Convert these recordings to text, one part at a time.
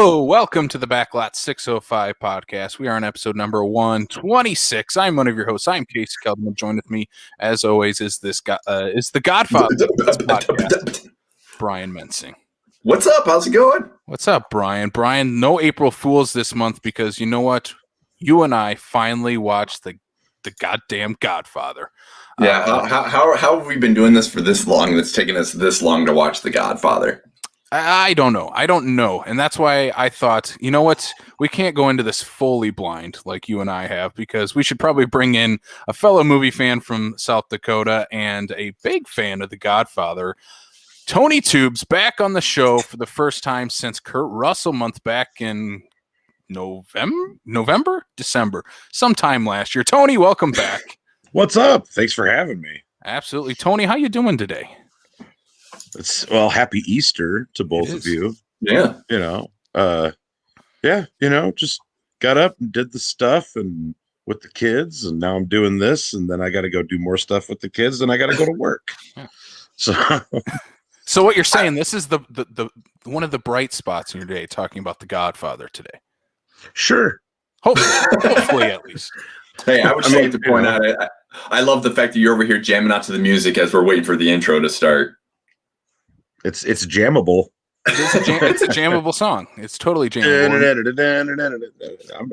Hello, welcome to the Backlot 605 podcast. We are on episode number 126. I'm one of your hosts. I'm Casey Kelderman. Joined with me, as always, is the Godfather podcast, Brian Mensing. What's up? How's it going? What's up, Brian? Brian, no April Fools this month because you know what? You and I finally watched the goddamn Godfather. Yeah, how have we been doing this for this long? It's taken us this long to watch The Godfather. I don't know. And that's why I thought, you know what? We can't go into this fully blind like you and I have, because we should probably bring in a fellow movie fan from South Dakota and a big fan of The Godfather, Tony Tubes, back on the show for the first time since Kurt Russell month back in December, sometime last year. Tony, welcome back. What's up? Thanks for having me. Absolutely. Tony, how you doing today? Happy Easter to both of you. Yeah. Just got up and did the stuff and with the kids, and now I'm doing this, and then I got to go do more stuff with the kids, and I got to go to work. So what you're saying, this is the one of the bright spots in your day, talking about The Godfather today. Sure. Hopefully at least. Hey, I would just like to point out, I love the fact that you're over here jamming out to the music as we're waiting for the intro to start. It's jammable. It's a jammable song. It's totally jammable.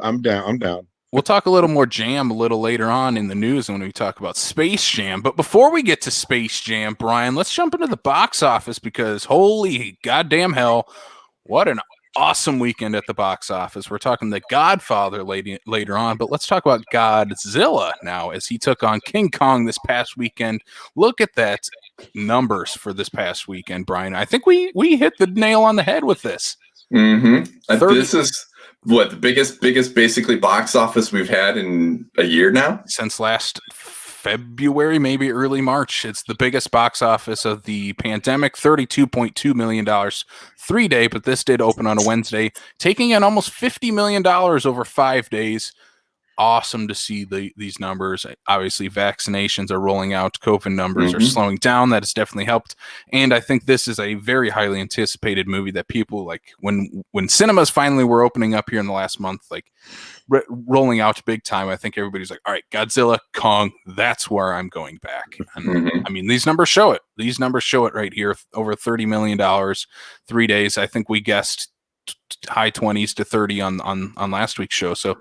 I'm down. We'll talk a little more jam a little later on in the news when we talk about Space Jam. But before we get to Space Jam, Brian, let's jump into the box office, because holy goddamn hell, what an awesome weekend at the box office. We're talking The Godfather later on, but let's talk about Godzilla now, as he took on King Kong this past weekend. Look at that numbers for this past weekend, Brian. I think we hit the nail on the head with this. Mm-hmm. This is what the biggest basically box office we've had in a year now, since last February, maybe early March. It's the biggest box office of the pandemic, $32.2 million 3-day, but this did open on a Wednesday, taking in almost $50 million over 5 days. Awesome to see these numbers. Obviously, vaccinations are rolling out. COVID numbers are slowing down. That has definitely helped. And I think this is a very highly anticipated movie that people like when cinemas finally were opening up here in the last month, like rolling out big time. I think everybody's like, all right, Godzilla, Kong, that's where I'm going back. And I mean, these numbers show it. These numbers show it right here. Over $30 million, 3 days. I think we guessed high 20s to 30 on last week's show. So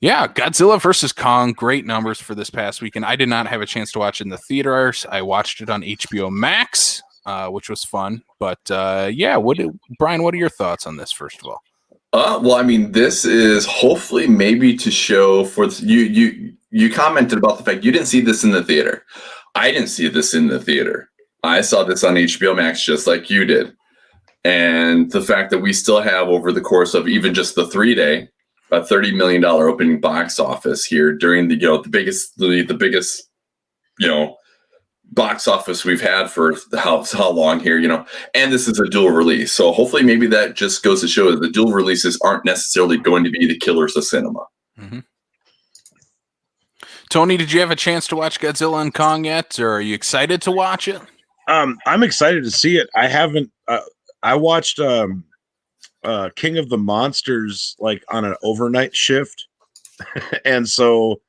yeah, Godzilla versus Kong, great numbers for this past weekend. I did not have a chance to watch it in the theaters. I watched it on HBO Max, which was fun. But Brian, what are your thoughts on this, first of all? Well, I mean, this is hopefully maybe to show for you. You commented about the fact you didn't see this in the theater. I didn't see this in the theater. I saw this on HBO Max just like you did. And the fact that we still have, over the course of even just the 3-day, a $30 million opening box office here during the biggest box office we've had for how long here, and this is a dual release. So hopefully maybe that just goes to show that the dual releases aren't necessarily going to be the killers of cinema. Mm-hmm. Tony, did you have a chance to watch Godzilla and Kong yet, or are you excited to watch it? I'm excited to see it. I haven't. I watched King of the Monsters like on an overnight shift, and so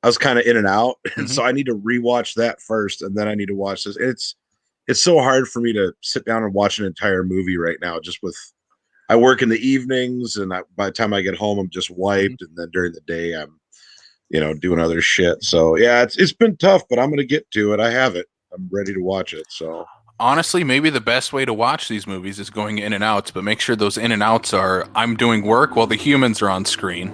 I was kind of in and out, and so I need to rewatch that first, and then I need to watch this. It's so hard for me to sit down and watch an entire movie right now. Just with I work in the evenings, and by the time I get home, I'm just wiped, and then during the day, I'm doing other shit. So yeah, it's been tough, but I'm gonna get to it. I have it. I'm ready to watch it. So. Honestly, maybe the best way to watch these movies is going in and outs, but make sure those in and outs are I'm doing work while the humans are on screen.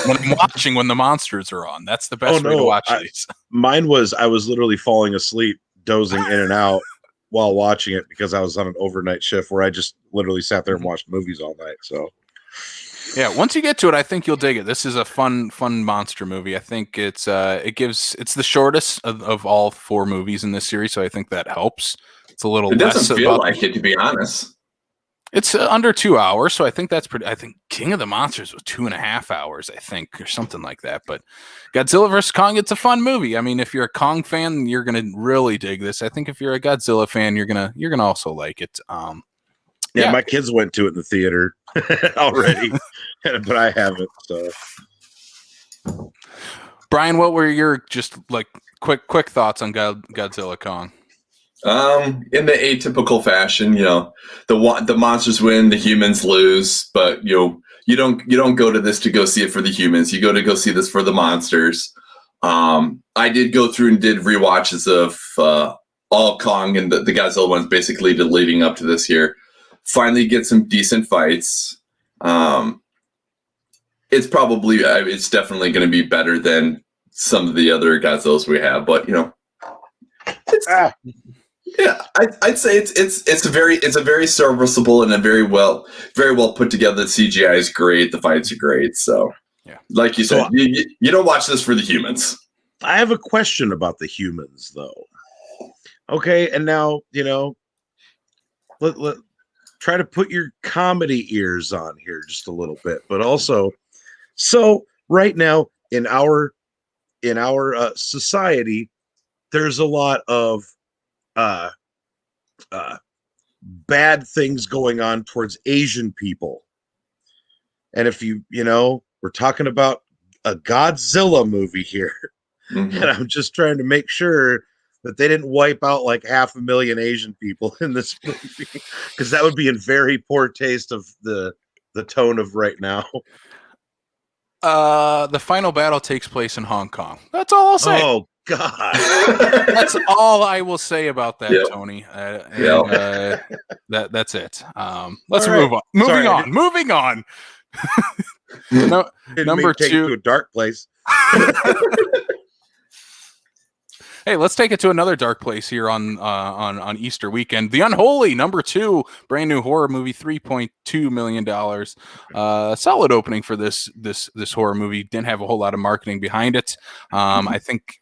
When I'm watching when the monsters are on. That's the best way to watch these. Mine was I was literally falling asleep, dozing in and out while watching it, because I was on an overnight shift where I just literally sat there and watched movies all night. So yeah, once you get to it, I think you'll dig it. This is a fun monster movie. I think it's the shortest of all 4 movies in this series, so I think that helps. It's a little It less. Doesn't feel like it, to be honest. It's under 2 hours, so I think that's pretty. I think King of the Monsters was 2.5 hours, I think, or something like that. But Godzilla vs. Kong, it's a fun movie. I mean, if you're a Kong fan, you're gonna really dig this. I think if you're a Godzilla fan, you're gonna also like it. Yeah, Yeah. my kids went to it in the theater already, but I haven't. So, Brian, what were your just like quick thoughts on Godzilla Kong? In the atypical fashion, the monsters win, the humans lose, but you don't go to this to go see it for the humans. You go to go see this for the monsters. I did go through and did rewatches of all Kong and the Godzilla ones, basically leading up to this here. Finally, get some decent fights. It's definitely going to be better than some of the other Godzillas we have, but it's. Yeah, I'd say it's a very serviceable and a very well put together. The CGI is great, the fights are great. So, yeah, like you said, you don't watch this for the humans. I have a question about the humans, though. Okay, and now let try to put your comedy ears on here just a little bit, but also, so right now in our society, there's a lot of bad things going on towards Asian people. And if we're talking about a Godzilla movie here, and I'm just trying to make sure that they didn't wipe out like 500,000 Asian people in this movie, because that would be in very poor taste of the tone of right now. The final battle takes place in Hong Kong. That's all I'll say. Oh God. That's all I will say about that, Yep. Tony. Yep. That's it. Let's All right. move on. Sorry, Moving on. Didn't Number mean to take it 2. to a dark place. Hey, let's take it to another dark place here on Easter weekend. The Unholy, number 2, brand new horror movie, $3.2 million. Solid opening for this horror movie. Didn't have a whole lot of marketing behind it. I think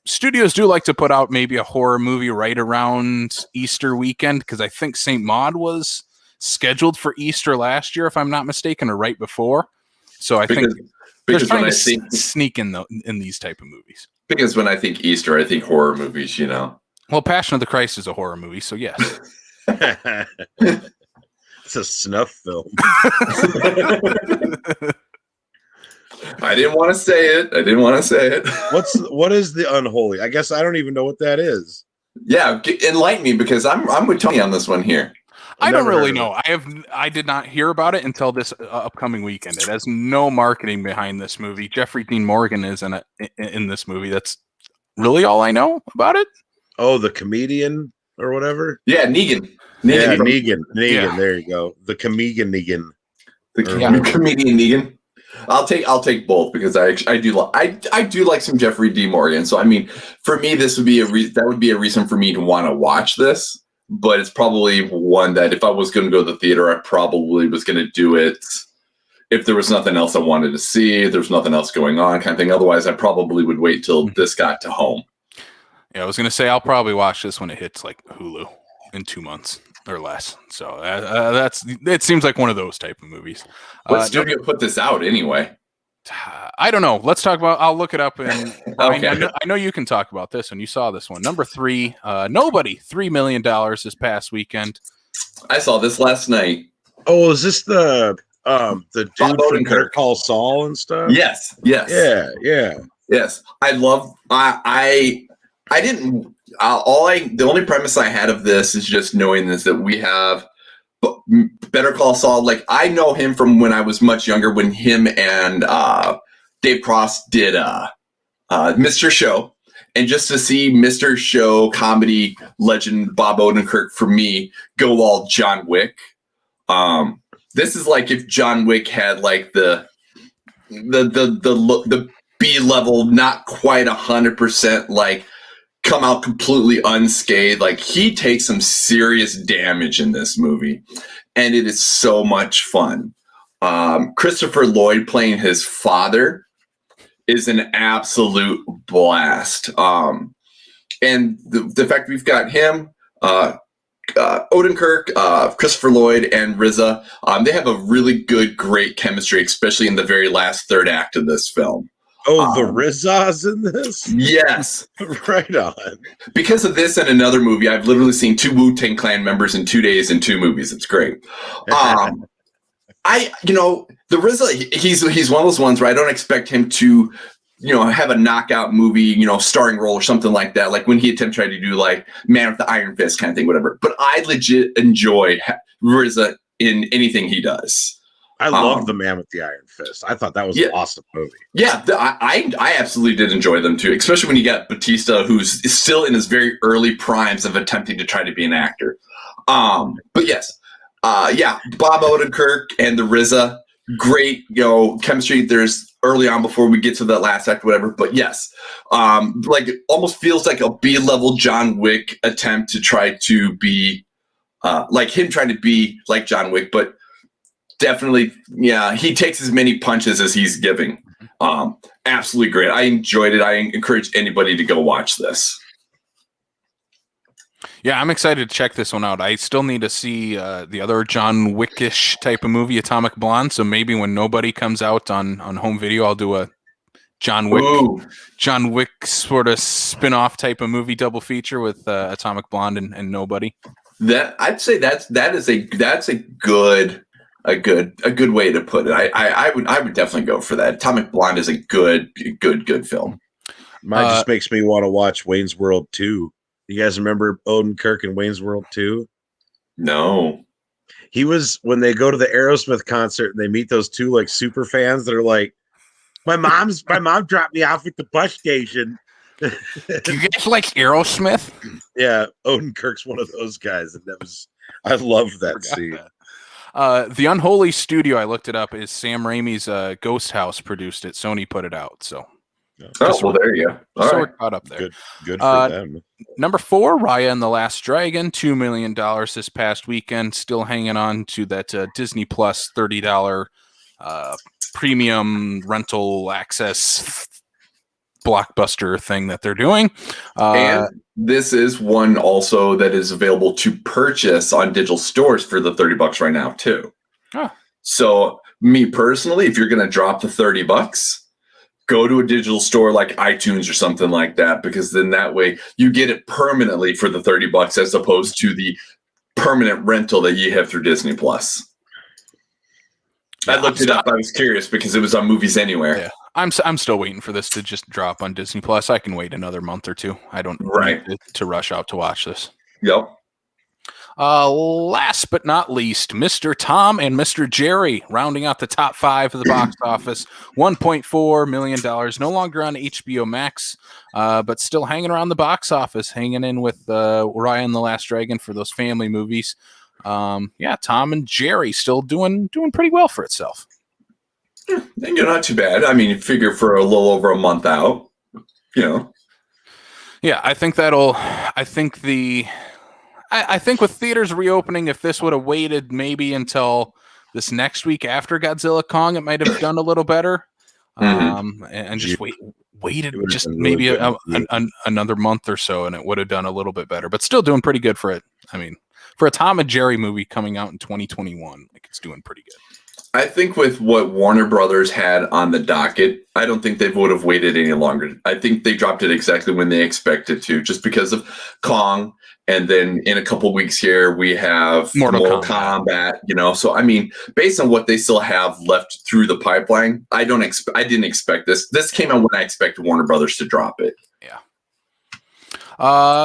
studios do like to put out maybe a horror movie right around Easter weekend, because I think St. Maud was scheduled for Easter last year, if I'm not mistaken, or right before. So I think they're trying to sneak in these type of movies. Because when I think Easter, I think horror movies, Well, Passion of the Christ is a horror movie, so yes. It's a snuff film. I didn't want to say it. What is the Unholy? I guess I don't even know what that is. Yeah, enlighten me, because I'm with Tony on this one here. I don't really know. I did not hear about it until this upcoming weekend. It has no marketing behind this movie. Jeffrey Dean Morgan is in this movie. That's really all I know about it. Oh, the comedian or whatever. Yeah, Negan. Yeah, Negan. Yeah. There you go. The comedian Negan. The comedian Negan. I'll take both, because I do like some Jeffrey D. Morgan. So I mean, for me, this would be that would be a reason for me to want to watch this. But it's probably one that if I was going to go to the theater, I probably was going to do it if there was nothing else I wanted to see, there's nothing else going on, kind of thing. Otherwise, I probably would wait till this got to home. Yeah, I was going to say I'll probably watch this when it hits like Hulu in 2 months or less. So it seems like one of those type of movies. What studio put this out anyway? I don't know. Let's talk about. I'll look it up. And Okay. I know you can talk about this, and you saw this one. Number 3, Nobody, $3 million this past weekend. I saw this last night. Oh, is this the dude from Odenkirk. Better Call Saul and stuff? Yes. Yeah. Yes. I love. I didn't. The only premise I had of this is just knowing this, that we have Better Call Saul. Like, I know him from when I was much younger, when him and Dave Cross did Mr. Show. And just to see Mr. Show comedy legend Bob Odenkirk, for me, go all John Wick. This is like if John Wick had like the B level, not quite 100%, like come out completely unscathed. Like, he takes some serious damage in this movie, and it is so much fun. Christopher Lloyd playing his father is an absolute blast. And the fact we've got him, Odenkirk, Christopher Lloyd, and RZA, they have a really great chemistry, especially in the very last third act of this film. Oh, the RZA's in this? Yes. Right on. Because of this and another movie, I've literally seen 2 Wu-Tang Clan members in 2 days in 2 movies. It's great. The RZA, he's one of those ones where I don't expect him to, have a knockout movie, starring role or something like that. Like when he tried to do like Man with the Iron Fist kind of thing, whatever. But I legit enjoy RZA in anything he does. I love The Man with the Iron Fist. I thought that was an awesome movie. Yeah, I absolutely did enjoy them too, especially when you got Batista, who's still in his very early primes of attempting to try to be an actor. But yes, Bob Odenkirk and the RZA, great, chemistry. There's early on before we get to that last act, whatever. But yes, like it almost feels like a B-level John Wick attempt to try to be like him trying to be like John Wick, but definitely, yeah, he takes as many punches as he's giving. Absolutely great. I enjoyed it. I encourage anybody to go watch this. Yeah, I'm excited to check this one out. I still need to see the other John Wickish type of movie, Atomic Blonde. So maybe when Nobody comes out on home video, I'll do a John Wick sort of spin-off type of movie double feature with Atomic Blonde and Nobody. That I'd say that's a good way to put it. I would definitely go for that. Atomic Blonde is a good film. Mine just makes me want to watch Wayne's World 2. You guys remember Odenkirk in Wayne's World 2? No. He was, when they go to the Aerosmith concert and they meet those 2 like super fans that are like, my mom dropped me off at the bus station. Do you guys like Aerosmith? Yeah, Odenkirk's one of those guys, and I love that scene. The Unholy Studio, I looked it up, is Sam Raimi's Ghost House produced it. Sony put it out, so. Well, there you go. All right. We're caught up there. Good for them. Number 4, Raya and the Last Dragon, $2 million this past weekend. Still hanging on to that Disney Plus $30 premium rental access blockbuster thing that they're doing. And this is one also that is available to purchase on digital stores for the $30 right now too. Huh. So me personally, if you're going to drop the $30, go to a digital store like iTunes or something like that, because then that way you get it permanently for the $30 as opposed to the permanent rental that you have through Disney Plus. I looked it up. I was curious because it was on Movies Anywhere. Yeah. I'm still waiting for this to just drop on Disney Plus. I can wait another month or 2. I don't need to rush out to watch this. Yep. Last but not least, Mr. Tom and Mr. Jerry rounding out the top 5 of the box office. $1.4 million. No longer on HBO Max, but still hanging around the box office, hanging in with Raya and the Last Dragon for those family movies. Tom and Jerry still doing pretty well for itself. You're not too bad. I mean, you figure for a little over a month out, Yeah, I think I think with theaters reopening, if this would have waited maybe until this next week after Godzilla Kong, it might have done a little better. And just waited just maybe another month or so, and it would have done a little bit better. But still doing pretty good for it. I mean, for a Tom and Jerry movie coming out in 2021, like it's doing pretty good. I think with what Warner Brothers had on the docket, I don't think they would have waited any longer. I think they dropped it exactly when they expected to, just because of Kong. And then in a couple weeks here, we have Mortal Kombat, So, I mean, based on what they still have left through the pipeline, I didn't expect this. This came out when I expected Warner Brothers to drop it. Yeah.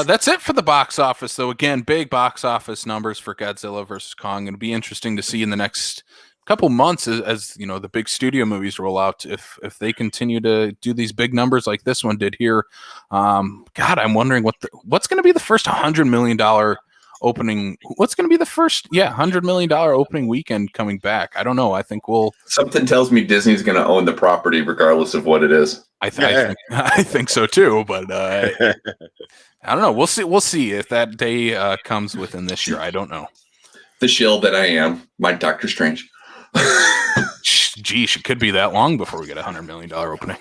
That's it for the box office, though. Again, big box office numbers for Godzilla versus Kong. It'll be interesting to see in the next couple months as the big studio movies roll out, if they continue to do these big numbers like this one did here. I'm wondering what's going to be the first $100 million opening. What's going to be the first $100 million opening weekend coming back? I don't know. I think something tells me Disney's going to own the property regardless of what it is. I think so too, but I don't know. We'll see if that day comes within this year. I don't know. The shill that I am, my Doctor Strange. Geez, it could be that long before we get a $100 million opening.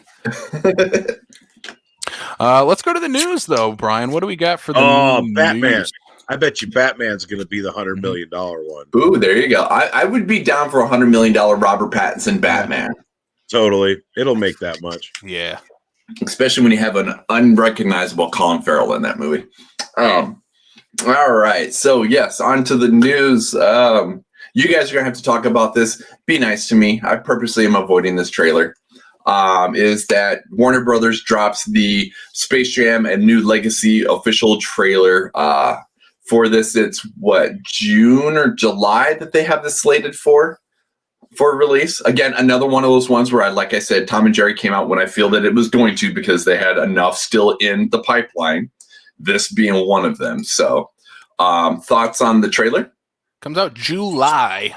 Let's go to the news, though, Brian. What do we got for the Batman? News? I bet you Batman's going to be the $100 million one. Ooh, there you go. I would be down for $100 million Robert Pattinson Batman. Totally. It'll make that much. Yeah. Especially when you have an unrecognizable Colin Farrell in that movie. All right. So, yes, on to the news. You guys are going to have to talk about this. Be nice to me. I purposely am avoiding this trailer. Is that Warner Brothers drops the Space Jam and New Legacy official trailer for this. It's what, June or July that they have this slated for release. Again, another one of those ones where, like I said, Tom and Jerry came out when I feel that it was going to because they had enough still in the pipeline, this being one of them. So thoughts on the trailer? Comes out July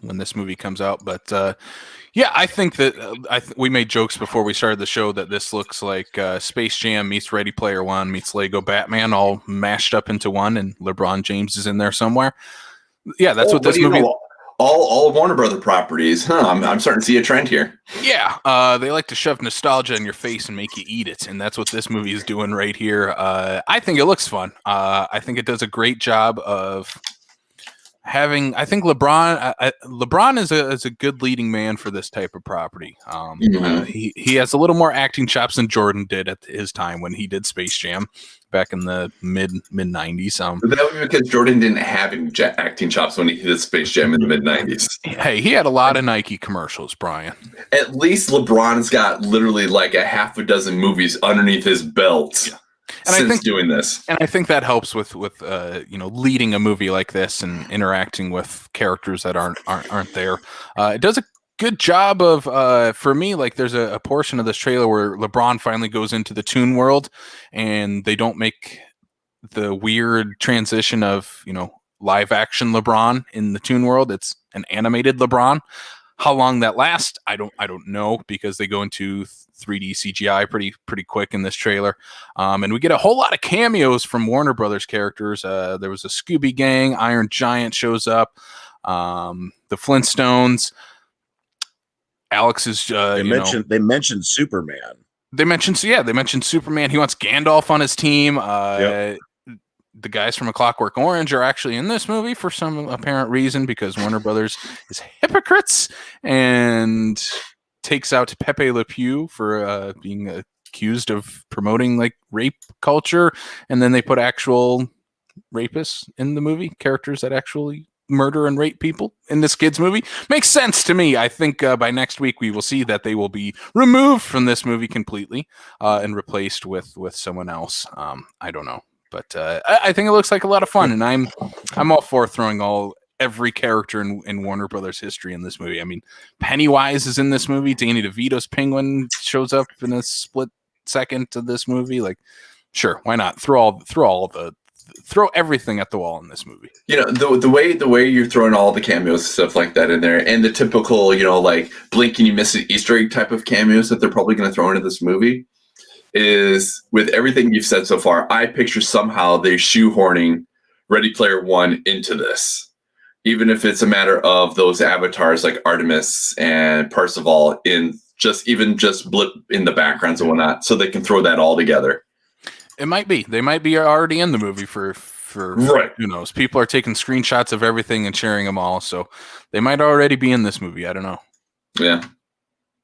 when this movie comes out. But yeah, I think that we made jokes before we started the show that this looks like Space Jam meets Ready Player One meets Lego Batman all mashed up into one, and LeBron James is in there somewhere. Yeah, that's what this movie... All Warner Brother properties, huh? I'm starting to see a trend here. Yeah, they like to shove nostalgia in your face and make you eat it, and that's what this movie is doing right here. I think it looks fun. I think it does a great job of having. I think LeBron is a good leading man for this type of property. He has a little more acting chops than Jordan did at his time when he did Space Jam back in the mid 90s. That would be because Jordan didn't have any acting chops when he did Space Jam in the mid 90s. Hey, he had a lot of Nike commercials, Brian. At least LeBron's got literally like a half a dozen movies underneath his belt. Yeah. And since doing this, and I think that helps with leading a movie like this and interacting with characters that aren't there. It does a good job of for me, like there's a portion of this trailer where LeBron finally goes into the Toon World, and they don't make the weird transition of live action LeBron in the Toon World. It's an animated LeBron. How long that lasts, I don't know, because they go into 3D CGI pretty quick in this trailer, and we get a whole lot of cameos from Warner Brothers characters. There was a Scooby Gang, Iron Giant shows up, the Flintstones. Alex is they mentioned Superman. They mentioned Superman. He wants Gandalf on his team. Yep. The guys from A Clockwork Orange are actually in this movie for some apparent reason because Warner Brothers is hypocrites and takes out Pepe Le Pew for being accused of promoting like rape culture, and then they put actual rapists in the movie, characters that actually murder and rape people in this kids movie. Makes sense to me. I think by next week we will see that they will be removed from this movie completely and replaced with someone else. I don't know. But I think it looks like a lot of fun, and I'm all for throwing every character in Warner Brothers history in this movie. I mean, Pennywise is in this movie. Danny DeVito's Penguin shows up in a split second to this movie. Like, sure, why not? Throw everything at the wall in this movie. The way you're throwing all the cameos and stuff like that in there, and the typical like blink and you miss it Easter egg type of cameos that they're probably going to throw into this movie. Is with everything you've said so far, I picture somehow they're shoehorning Ready Player One into this, even if it's a matter of those avatars like Artemis and Percival in just blip in the backgrounds and whatnot, so they can throw that all together. It might be. They might be already in the movie for right. Who knows? People are taking screenshots of everything and sharing them all, so they might already be in this movie. I don't know. Yeah.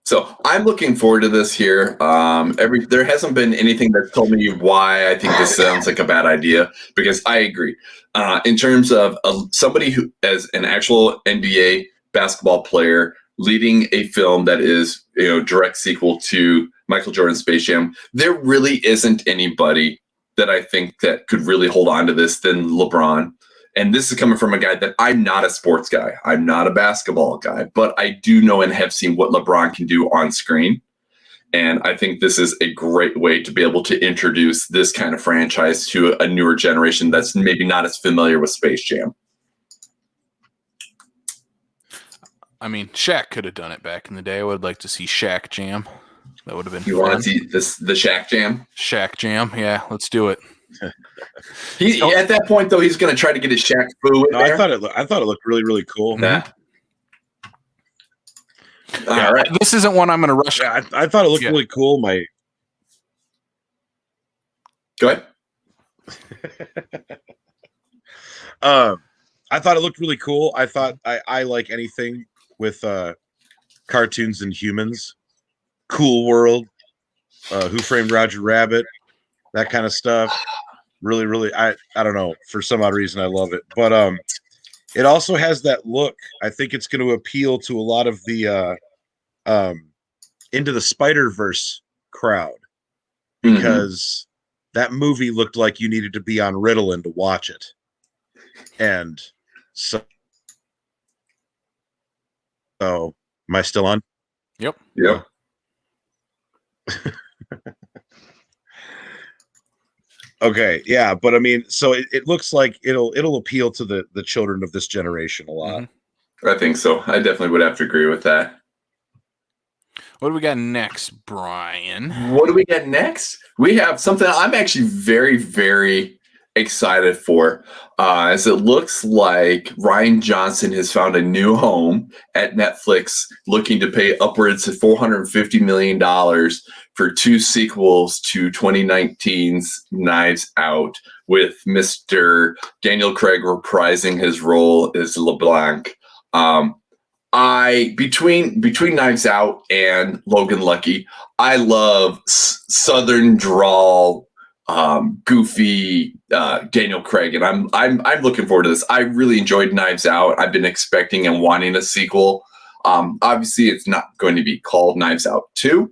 So I'm looking forward to this here. There hasn't been anything that's told me why I think this sounds like a bad idea, because I agree. In terms of somebody who, as an actual NBA basketball player, leading a film that is direct sequel to Michael Jordan's Space Jam, there really isn't anybody that I think that could really hold on to this than LeBron. And this is coming from a guy that I'm not a sports guy. I'm not a basketball guy, but I do know and have seen what LeBron can do on screen. And I think this is a great way to be able to introduce this kind of franchise to a newer generation that's maybe not as familiar with Space Jam. I mean, Shaq could have done it back in the day. I would like to see Shaq Jam. That would have been fun. You want to see the Shaq Jam? Shaq Jam, yeah, let's do it. At that point, though, he's going to try to get his Shaq Fu in there. I thought it looked really, really cool. Yeah. All right. This isn't one I'm going to rush. Yeah, I thought it looked really cool. Go ahead. I thought it looked really cool. I thought I like anything with cartoons and humans, Cool World, Who Framed Roger Rabbit, that kind of stuff. Really, really, I don't know, for some odd reason I love it. But it also has that look. I think it's going to appeal to a lot of the Into the Spider-Verse crowd, because that movie looked like you needed to be on Ritalin to watch it. And so am I still on? Yep. Okay, yeah, but I mean, so it looks like it'll appeal to the children of this generation a lot. I think so. I definitely would have to agree with that. What do we got next, Brian? What do we get next? We have something I'm actually very, very excited for, as it looks like Rian Johnson has found a new home at Netflix, looking to pay upwards of $450 million for 2 sequels to 2019's Knives Out, with Mr. Daniel Craig reprising his role as LeBlanc. Between Knives Out and Logan Lucky, I love Southern drawl, goofy Daniel Craig, and I'm looking forward to this. I really enjoyed Knives Out. I've been expecting and wanting a sequel. Obviously, it's not going to be called Knives Out 2,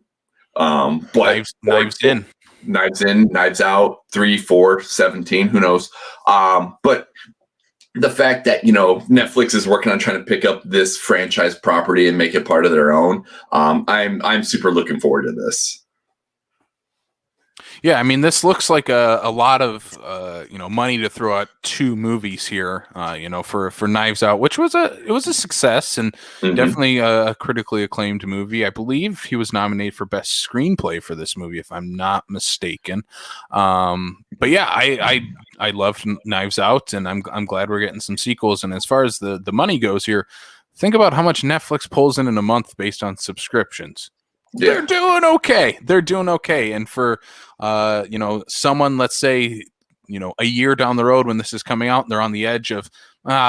but Knives In, Knives Out 3, 4, 17, who knows? But the fact that, Netflix is working on trying to pick up this franchise property and make it part of their own, I'm super looking forward to this. Yeah, I mean, this looks like a lot of money to throw at 2 movies here. For Knives Out, which was a success and definitely a critically acclaimed movie. I believe he was nominated for best screenplay for this movie, if I'm not mistaken. But yeah, I loved Knives Out, and I'm glad we're getting some sequels. And as far as the money goes here, think about how much Netflix pulls in a month based on subscriptions. Yeah. They're doing okay. And for someone, let's say, a year down the road when this is coming out, and they're on the edge of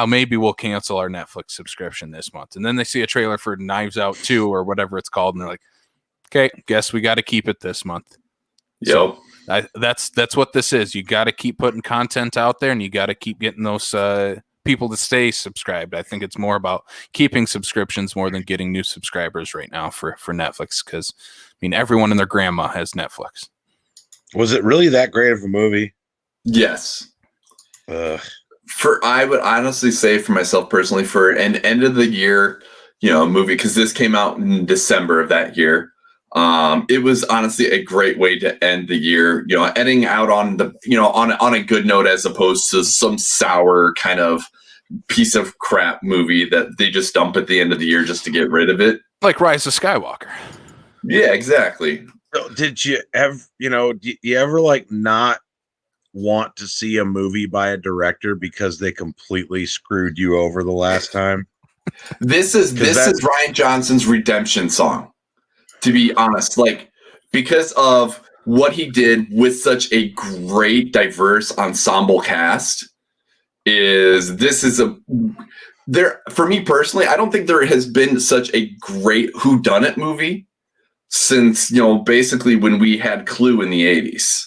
maybe we'll cancel our Netflix subscription this month, and then they see a trailer for Knives Out 2 or whatever it's called, and they're like, okay, guess we got to keep it this month. Yep. So that's what this is. You got to keep putting content out there, and you got to keep getting those people to stay subscribed. I think it's more about keeping subscriptions more than getting new subscribers right now for Netflix, because I mean, everyone and their grandma has Netflix. Was it really that great of a movie? Yes. I would honestly say, for myself personally, for an end of the year movie, because this came out in December of that year, it was honestly a great way to end the year, ending out on the on a good note, as opposed to some sour kind of piece of crap movie that they just dump at the end of the year just to get rid of it, like Rise of Skywalker. Yeah, exactly. Did you ever do you ever like not want to see a movie by a director because they completely screwed you over the last time? This is Rian Johnson's redemption song, to be honest, because of what he did with such a great, diverse ensemble cast. For me personally, I don't think there has been such a great whodunit movie since, basically when we had Clue in the 80s.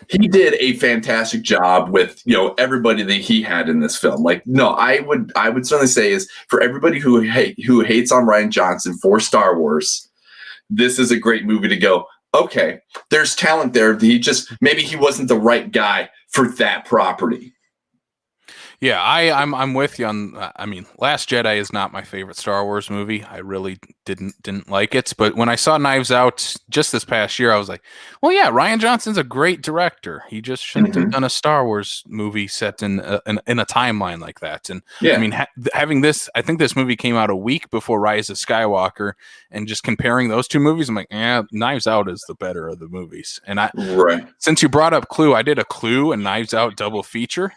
He did a fantastic job with, everybody that he had in this film. I would certainly say, is for everybody who hates on Rian Johnson for Star Wars, this is a great movie to go, okay, there's talent there. Maybe he wasn't the right guy for that property. Yeah, I'm with you on. I mean, Last Jedi is not my favorite Star Wars movie. I really didn't like it. But when I saw Knives Out just this past year, I was like, well, yeah, Rian Johnson's a great director. He just shouldn't have done a Star Wars movie set in a timeline like that. And yeah. I mean, having this, I think this movie came out a week before Rise of Skywalker, and just comparing those 2 movies, I'm like, yeah, Knives Out is the better of the movies. And since you brought up Clue, I did a Clue and Knives Out double feature.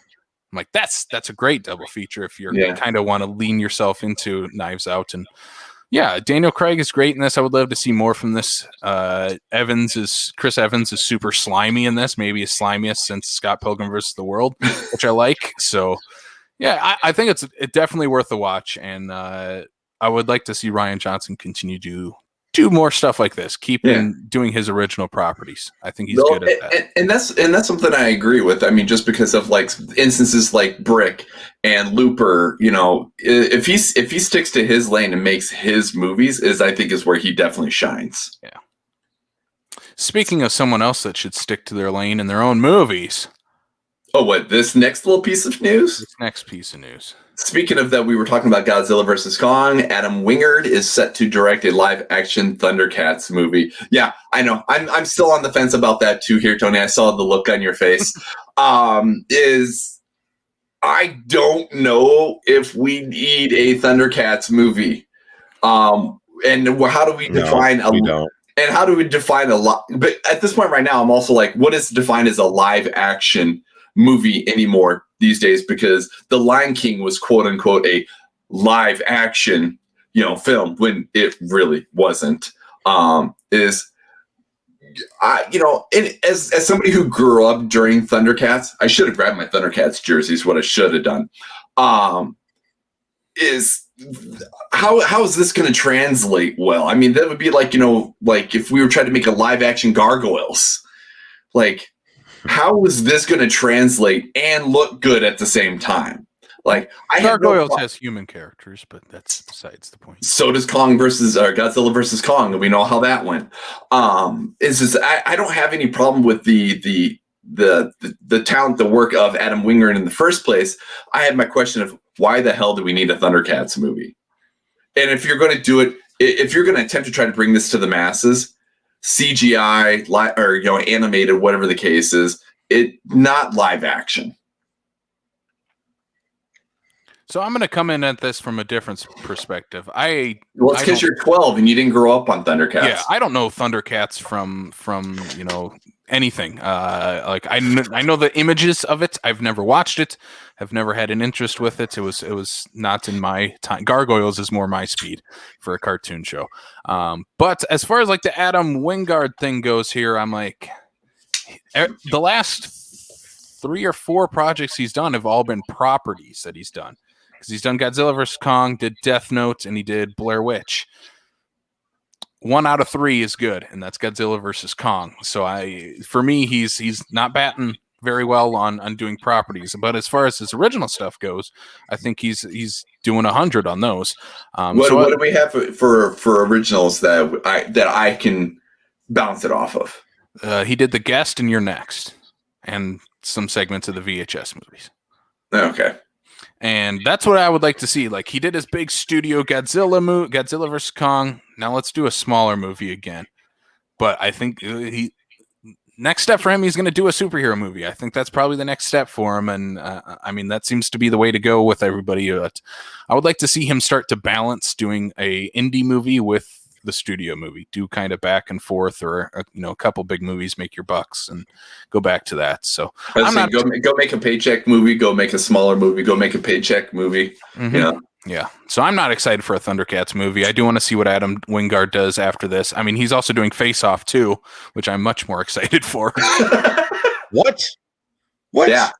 I'm like, that's a great double feature if you're kind of want to lean yourself into Knives Out. And yeah, Daniel Craig is great in this. I would love to see more from this. Chris Evans is super slimy in this, maybe as slimiest since Scott Pilgrim vs. the World, which I like. So yeah, I think it's definitely worth the watch. And I would like to see Rian Johnson continue to do more stuff like this. Keep doing his original properties. I think he's good at that. And that's something I agree with. I mean, just because of like instances like Brick and Looper, you know, if he sticks to his lane and makes his movies, I think is where he definitely shines. Yeah. Speaking of someone else that should stick to their lane in their own movies. Oh, what, this next little piece of news? This next piece of news. Speaking of that, we were talking about Godzilla vs. Kong. Adam Wingard is set to direct a live-action Thundercats movie. Yeah, I know. I'm still on the fence about that too here, Tony. I saw the look on your face. I don't know if we need a Thundercats movie. And how do we define and how do we define a lot? But at this point right now, I'm also like, what is defined as a live-action movie anymore these days? Because The Lion King was quote unquote a live action, you know, film when it really wasn't. You know, as somebody who grew up during Thundercats, I should have grabbed my Thundercats jersey is what I should have done. Is how is this going to translate well? I mean, that would be like, you know, like if we were trying to make a live action Gargoyles, like, how is this going to translate and look good at the same time? Like, Gargoyles has human characters, but that's besides the point. So does Godzilla versus Kong, and we know how that went. I don't have any problem with the talent, the work of Adam Wingard in the first place. I have my question of why the hell do we need a Thundercats movie? And if you're going to do it, if you're going to attempt to try to bring this to the masses, CGI or, you know, animated, whatever the case is, it not live action. So I'm going to come in at this from a different perspective. It's because you're 12 and you didn't grow up on Thundercats. Yeah, I don't know Thundercats from you know, anything. Like I know the images of it. I've never watched it. I've never had an interest with it. It was not in my time. Gargoyles is more my speed for a cartoon show. But as far as like the Adam Wingard thing goes here, I'm like, the last 3 or 4 projects he's done have all been properties that he's done. Because he's done Godzilla vs. Kong, did Death Note, and he did Blair Witch. 1 out of 3 is good, and that's Godzilla vs. Kong. So for me, he's not batting very well on doing properties. But as far as his original stuff goes, I think he's doing 100 on those. What do we have for originals that I can bounce it off of? He did The Guest and You're Next, and some segments of the VHS movies. Okay. And that's what I would like to see. Like, he did his big studio Godzilla vs. Kong. Now let's do a smaller movie again. But I think next step for him, he's going to do a superhero movie. I think that's probably the next step for him. And I mean, that seems to be the way to go with everybody. I would like to see him start to balance doing a indie movie with the studio movie. Do kind of back and forth, or a couple big movies, make your bucks, and go back to that. So go make a paycheck movie, go make a smaller movie, go make a paycheck movie. Mm-hmm. Yeah. So I'm not excited for a Thundercats movie. I do want to see what Adam Wingard does after this. I mean, he's also doing Face Off too, which I'm much more excited for. What? Yeah.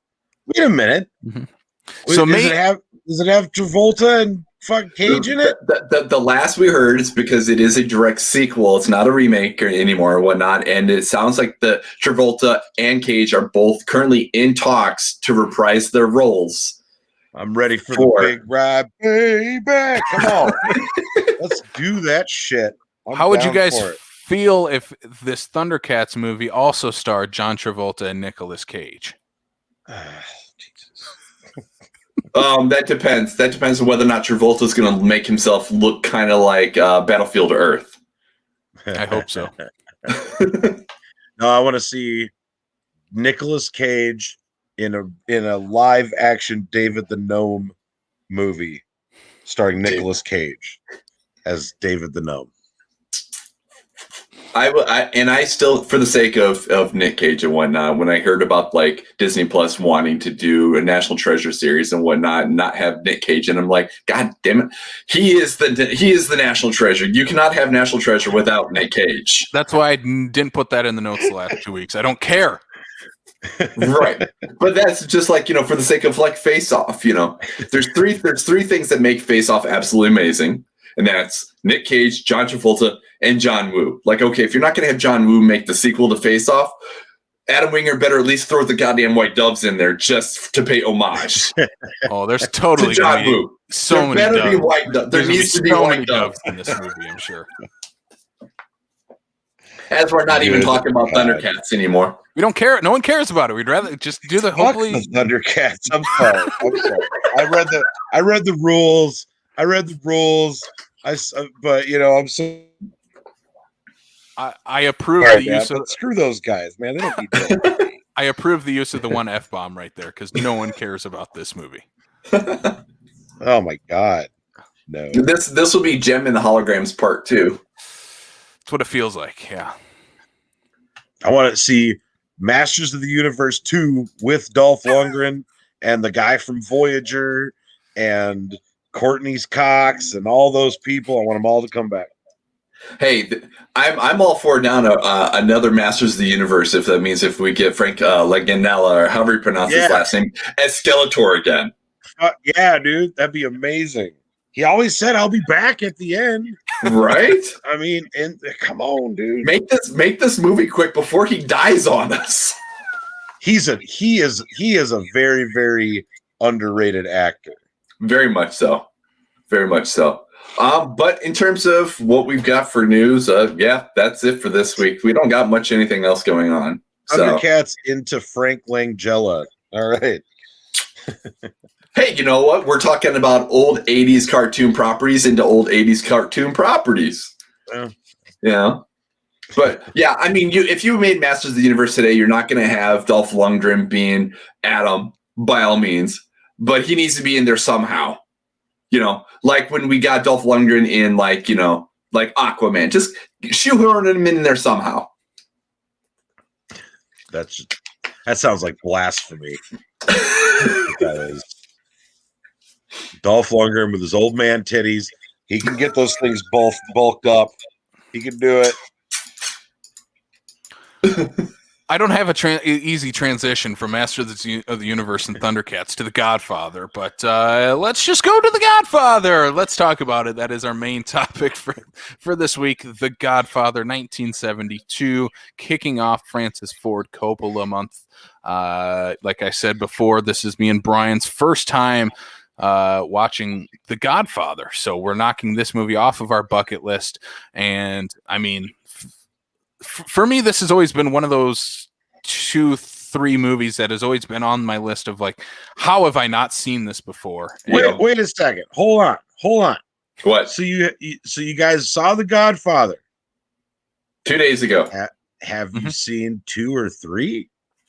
Wait a minute. Mm-hmm. So does it have Travolta and fucking Cage in it? The last we heard is because it is a direct sequel. It's not a remake anymore or whatnot. And it sounds like the Travolta and Cage are both currently in talks to reprise their roles. I'm ready for the big ride, baby. Come on. Let's do that shit. How would you guys feel if this Thundercats movie also starred John Travolta and Nicolas Cage? That depends. That depends on whether or not Travolta's going to make himself look kind of like Battlefield Earth. I hope so. No, I want to see Nicolas Cage in a live action David the Gnome movie starring Nicolas Cage as David the Gnome. I still, for the sake of Nick Cage and whatnot, when I heard about like Disney Plus wanting to do a National Treasure series and whatnot, and not have Nick Cage, and I'm like, God damn it, he is the National Treasure. You cannot have National Treasure without Nick Cage. That's why I didn't put that in the notes the last 2 weeks. I don't care. Right, but that's just like, for the sake of like Face Off. There's three things that make Face Off absolutely amazing. and that's Nick Cage, John Travolta, and John Woo. Like, okay, if you're not going to have John Woo make the sequel to Face Off, Adam Winger better at least throw the goddamn white doves in there just to pay homage. Oh, there's totally to John Woo. So many better doves. be white doves. There needs to be so white many doves in this movie, I'm sure. As we're not even talking about Thundercats anymore. We don't care. No one cares about it. We'd rather just do the hopefully the Thundercats. I'm sorry. I read the rules. But I'm so. I approve the use of. Screw those guys, man. They don't need that. I approve the use of the one F-bomb right there because no one cares about this movie. Oh my God. No. This will be Gem and the Holograms Part 2. That's what it feels like, yeah. I want to see Masters of the Universe 2 with Dolph Lundgren and the guy from Voyager and Courtney's Cox and all those people. I want them all to come back. Hey, I'm all for down another Masters of the Universe if that means if we get Frank Leganella or however you pronounce his last name as Skeletor again. Yeah, dude, that'd be amazing. He always said, "I'll be back at the end." Right? I mean, and come on, dude. Make this movie quick before he dies on us. He is a very, very underrated actor. Very much so. Very much so. But in terms of what we've got for news, that's it for this week. We don't got much anything else going on. Thundercats into Frank Langella. All right. Hey, you know what? We're talking about old 80s cartoon properties into old 80s cartoon properties. Yeah. But, yeah, I mean, if you made Masters of the Universe today, you're not going to have Dolph Lundgren being Adam, by all means. But he needs to be in there somehow. Like when we got Dolph Lundgren in, like Aquaman. Just shoehorn him in there somehow. That sounds like blasphemy. That is. Dolph Lundgren with his old man titties. He can get those things bulked up. He can do it. I don't have a easy transition from Master of the Universe and Thundercats to The Godfather, but let's just go to The Godfather. Let's talk about it. That is our main topic for this week. The Godfather, 1972, kicking off Francis Ford Coppola month. Like I said before, this is me and Brian's first time watching The Godfather, so we're knocking this movie off of our bucket list. And I mean, for me, this has always been one of those 2-3 movies that has always been on my list of like, how have I not seen this before? Wait a second. Hold on. What? So you guys saw The Godfather 2 days ago. Have you seen 2 or 3?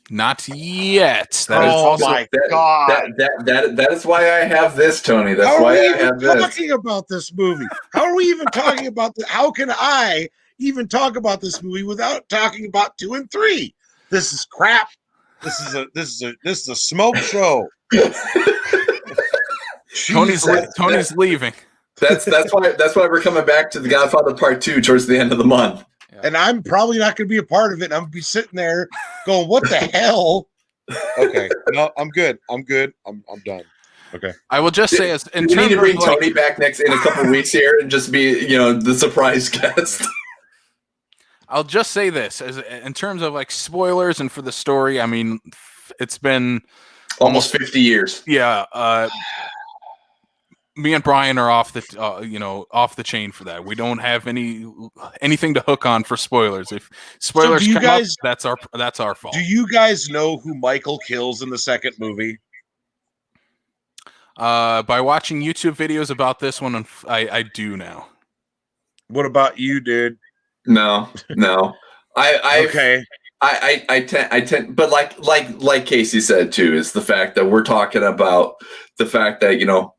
Not yet. My God. That is why I have this, Tony. That's why I have this. Talking about this movie. How are we even talking about this? How can I even talk about this movie without talking about 2 and 3? This is crap. This is a smoke show. Tony's leaving. That's why we're coming back to The Godfather Part 2 towards the end of the month. And I'm probably not going to be a part of it. I'm going to be sitting there going, "What the hell?" Okay, no, I'm good. I'm done. Okay. I will just say, as in we need to bring terms of, Tony back in a couple weeks here and just be, the surprise guest. I'll just say this, as in terms of like spoilers and for the story. I mean, it's been almost 50 years. Yeah. Me and Brian are off the chain for that. We don't have anything to hook on for spoilers. If spoilers come up, that's our fault. Do you guys know who Michael kills in the second movie? By watching YouTube videos about this one, I do now. What about you, dude? No. Okay. I tend, but like Casey said too, is the fact that we're talking about the fact that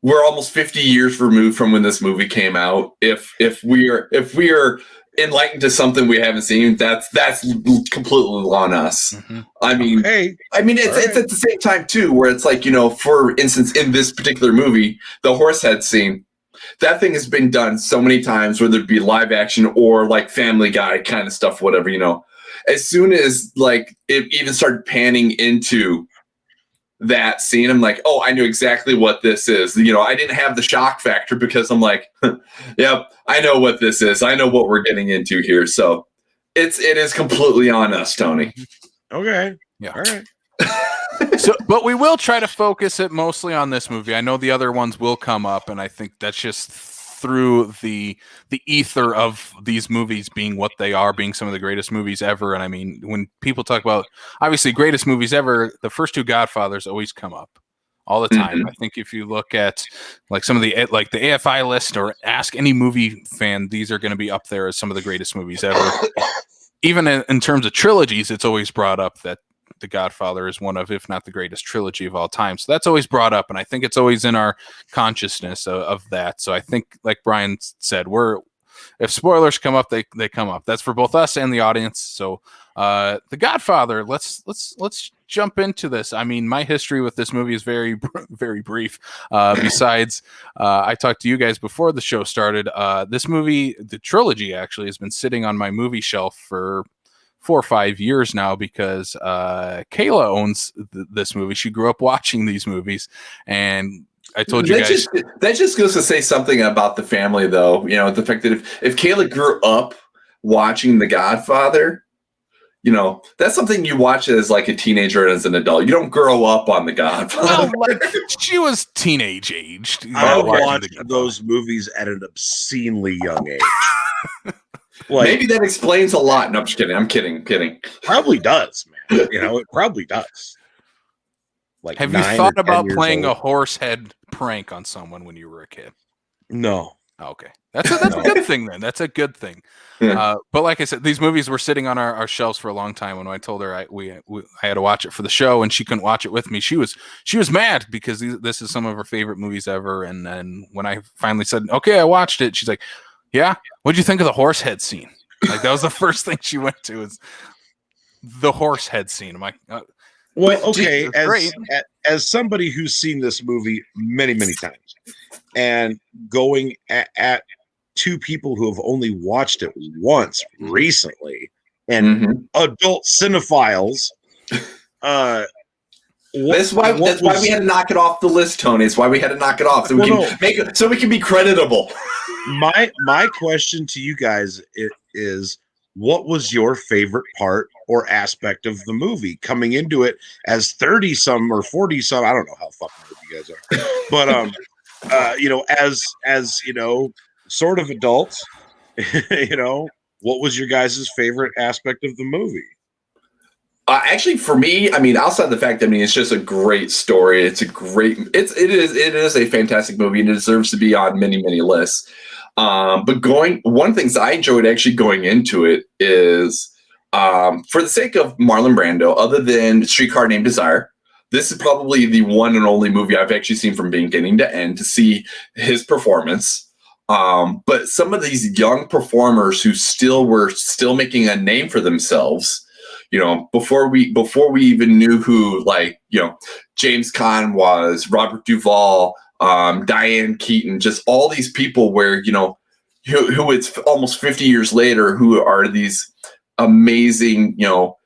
we're almost 50 years removed from when this movie came out. If we are enlightened to something we haven't seen, that's completely on us. Mm-hmm. I mean, it's at the same time too, where it's like, for instance, in this particular movie, the horse head scene, that thing has been done so many times, whether it be live action or like Family Guy kind of stuff, whatever, As soon as like it even started panning into that scene, I'm like, oh, I knew exactly what this is. You know, I didn't have the shock factor because I'm like, yep, I know what this is. I know what we're getting into here. So it is completely on us, Tony. Okay. Yeah. All right. So, but we will try to focus it mostly on this movie. I know the other ones will come up, and I think that's just through the ether of these movies being what they are, being some of the greatest movies ever. And I mean, when people talk about obviously greatest movies ever, the first two Godfathers always come up all the time. Mm-hmm. I think if you look at like some of the like the AFI list or ask any movie fan, these are going to be up there as some of the greatest movies ever. Even in terms of trilogies, it's always brought up that The Godfather is one of, if not the greatest trilogy of all time. So that's always brought up, and I think it's always in our consciousness of that. So I think, like Brian said, if spoilers come up, they come up. That's for both us and the audience. So The Godfather, let's jump into this. I mean, my history with this movie is very, very brief. Besides, I talked to you guys before the show started. This movie, the trilogy actually, has been sitting on my movie shelf for 4 or 5 years now because Kayla owns this movie. She grew up watching these movies, and I told you guys that just goes to say something about the family, though. You know, the fact that if Kayla grew up watching The Godfather, you know, that's something you watch as like a teenager and as an adult. You don't grow up on The Godfather. well, like, she was teenage aged. I watched those movies at an obscenely young age. Like, maybe that explains a lot. No, I'm just kidding. I'm kidding. Probably does, man. You know, it probably does. Like, have you thought about playing a horse head prank on someone when you were a kid? No. Okay, that's a good thing then. That's a good thing. Yeah. But like I said, these movies were sitting on our shelves for a long time. When I told her I had to watch it for the show, and she couldn't watch it with me, she was mad because this is some of her favorite movies ever. And then when I finally said, "Okay, I watched it," she's like, "Yeah, what'd you think of the horse head scene?" Like that was the first thing she went to, is the horse head scene. I'm like, well, okay, as somebody who's seen this movie many, many times, and going at two people who have only watched it once recently, and adult cinephiles, that's why we had to knock it off the list, Tony. It's why we had to knock it off so we can be creditable. My question to you guys is, what was your favorite part or aspect of the movie coming into it as 30-some or 40-some? I don't know how fucking old you guys are, but you know, as you know, sort of adults, you know, what was your guys' favorite aspect of the movie? Actually, for me, I mean, outside the fact that, I mean, it's just a great story. It is a fantastic movie, and it deserves to be on many, many lists. But one of the things I enjoyed actually going into it is, for the sake of Marlon Brando, other than Streetcar Named Desire, this is probably the one and only movie I've actually seen from beginning to end to see his performance. But some of these young performers who were still making a name for themselves, you know, before we even knew who, like, you know, James Caan was, Robert Duvall, Diane Keaton, just all these people where, you know, who it's almost 50 years later, who are these amazing, you know,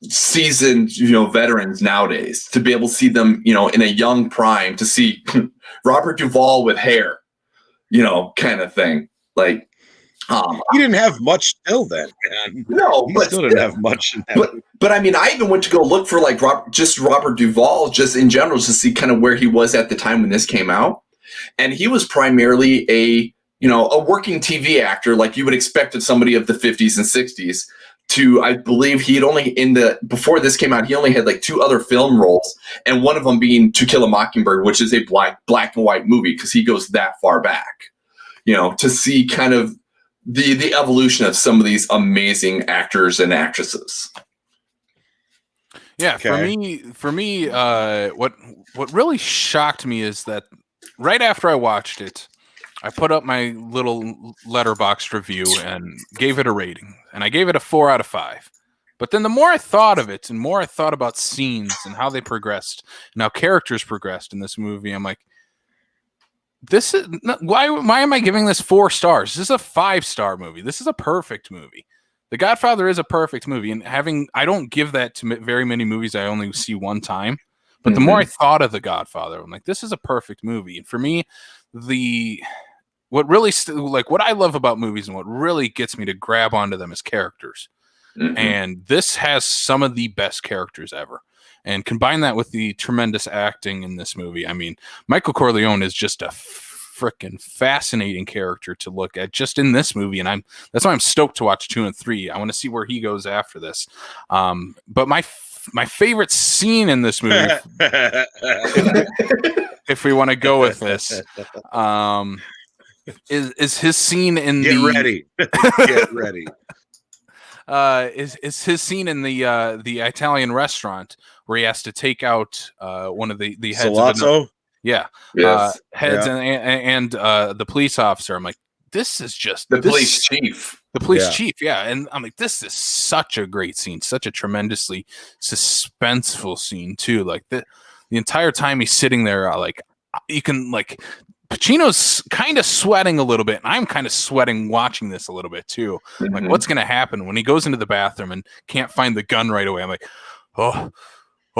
seasoned, you know, veterans nowadays, to be able to see them, you know, in a young prime, to see Robert Duvall with hair, you know, kind of thing. Like, he didn't have much still then, man. No, he still didn't have much. But I mean, I even went to go look for like Robert Duvall, just in general, to see kind of where he was at the time when this came out, and he was primarily a working TV actor, like you would expect of somebody of the 50s and 60s. I believe he had only before this came out, he only had like 2 other film roles, and one of them being To Kill a Mockingbird, which is a black and white movie, because he goes that far back, you know, to see kind of the evolution of some of these amazing actors and actresses. Yeah, okay. for me, what really shocked me is that right after I watched it, I put up my little Letterboxd review and gave it a rating, and I gave it a 4 out of 5. But then the more I thought of it, and more I thought about scenes and how they progressed and how characters progressed in this movie, I'm like, this is why am I giving this 4 stars? This is a 5-star movie. This is a perfect movie. The Godfather is a perfect movie, and I don't give that to very many movies I only see one time. But the more I thought of The Godfather, I'm like, this is a perfect movie. And for me, what really what I love about movies and what really gets me to grab onto them is characters. And this has some of the best characters ever. And combine that with the tremendous acting in this movie. I mean, Michael Corleone is just a freaking fascinating character to look at just in this movie. And that's why I'm stoked to watch 2 and 3. I want to see where he goes after this. But my favorite scene in this movie, if we want to go with this, is his scene in Get ready. Get ready. Is his scene in the Italian restaurant where he has to take out one of the heads Salazzo? Yes. Heads and the police officer. I'm like, this is just police chief. The police chief, and I'm like, this is such a great scene, such a tremendously suspenseful scene too. Like the entire time he's sitting there, like you can like. Pacino's kind of sweating a little bit, and I'm kind of sweating watching this a little bit too. Like, what's going to happen when he goes into the bathroom and can't find the gun right away? I'm like, oh,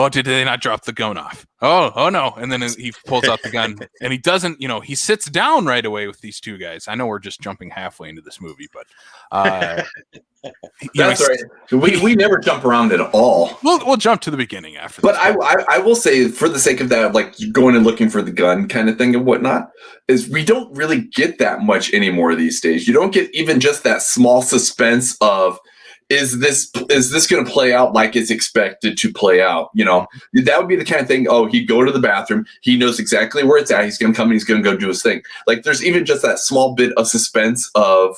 did they not drop the gun off? Oh no. And then he pulls out the gun, and he doesn't, he sits down right away with these two guys. I know we're just jumping halfway into this movie, but that's right. We never jump around at all. We'll jump to the beginning after. But I will say, for the sake of that, like going and looking for the gun kind of thing and whatnot, is we don't really get that much anymore these days. You don't get even just that small suspense of, is this going to play out like it's expected to play out? That would be the kind of thing. Oh, he'd go to the bathroom. He knows exactly where it's at. He's going to come and he's going to go do his thing. Like there's even just that small bit of suspense of,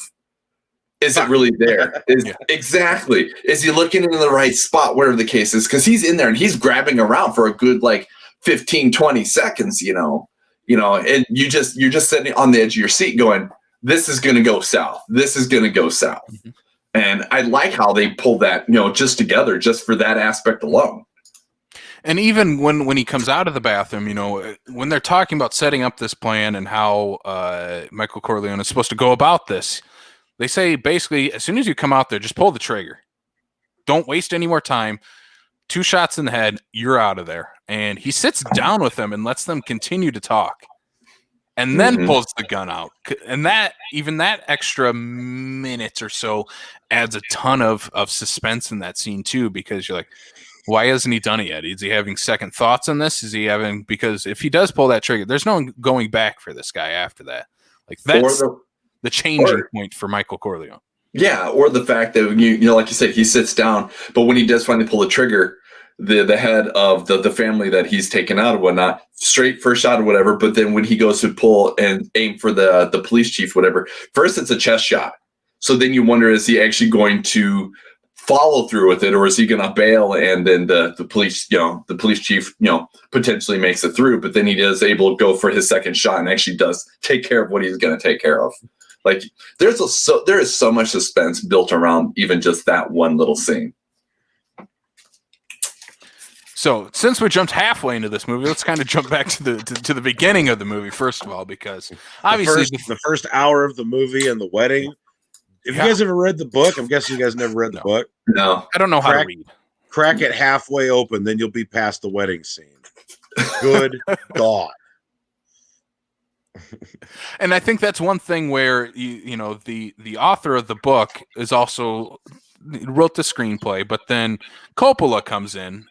is it really there? Exactly. Is he looking in the right spot, whatever the case is? Because he's in there and he's grabbing around for a good 15, 20 seconds, and you're just sitting on the edge of your seat going, this is going to go south. This is going to go south. And I like how they pull that, just together, just for that aspect alone. And even when he comes out of the bathroom, when they're talking about setting up this plan and how Michael Corleone is supposed to go about this, they say basically, as soon as you come out there, just pull the trigger. Don't waste any more time. 2 shots in the head, you're out of there. And he sits down with them and lets them continue to talk. And then pulls the gun out. And that extra minute or so adds a ton of suspense in that scene too, because you're like, why hasn't he done it yet? Is he having second thoughts on this? Because if he does pull that trigger, there's no going back for this guy after that. Like that's the changing point for Michael Corleone. Yeah, or the fact that like you said, he sits down, but when he does finally pull the trigger, the head of the family that he's taken out or whatnot, straight first shot or whatever. But then when he goes to pull and aim for the police chief, whatever, first it's a chest shot. So then you wonder, is he actually going to follow through with it, or is he going to bail? And then the police, the police chief, potentially makes it through, but then he is able to go for his second shot and actually does take care of what he's going to take care of. Like there is so much suspense built around even just that one little scene. So since we jumped halfway into this movie, let's kind of jump back to the beginning of the movie first of all, because obviously the first hour of the movie and the wedding. If you guys ever read the book, I'm guessing you guys never read the book. No, I don't know how to read. Crack it halfway open, then you'll be past the wedding scene. Good God. And I think that's one thing where the author of the book is also wrote the screenplay, but then Coppola comes in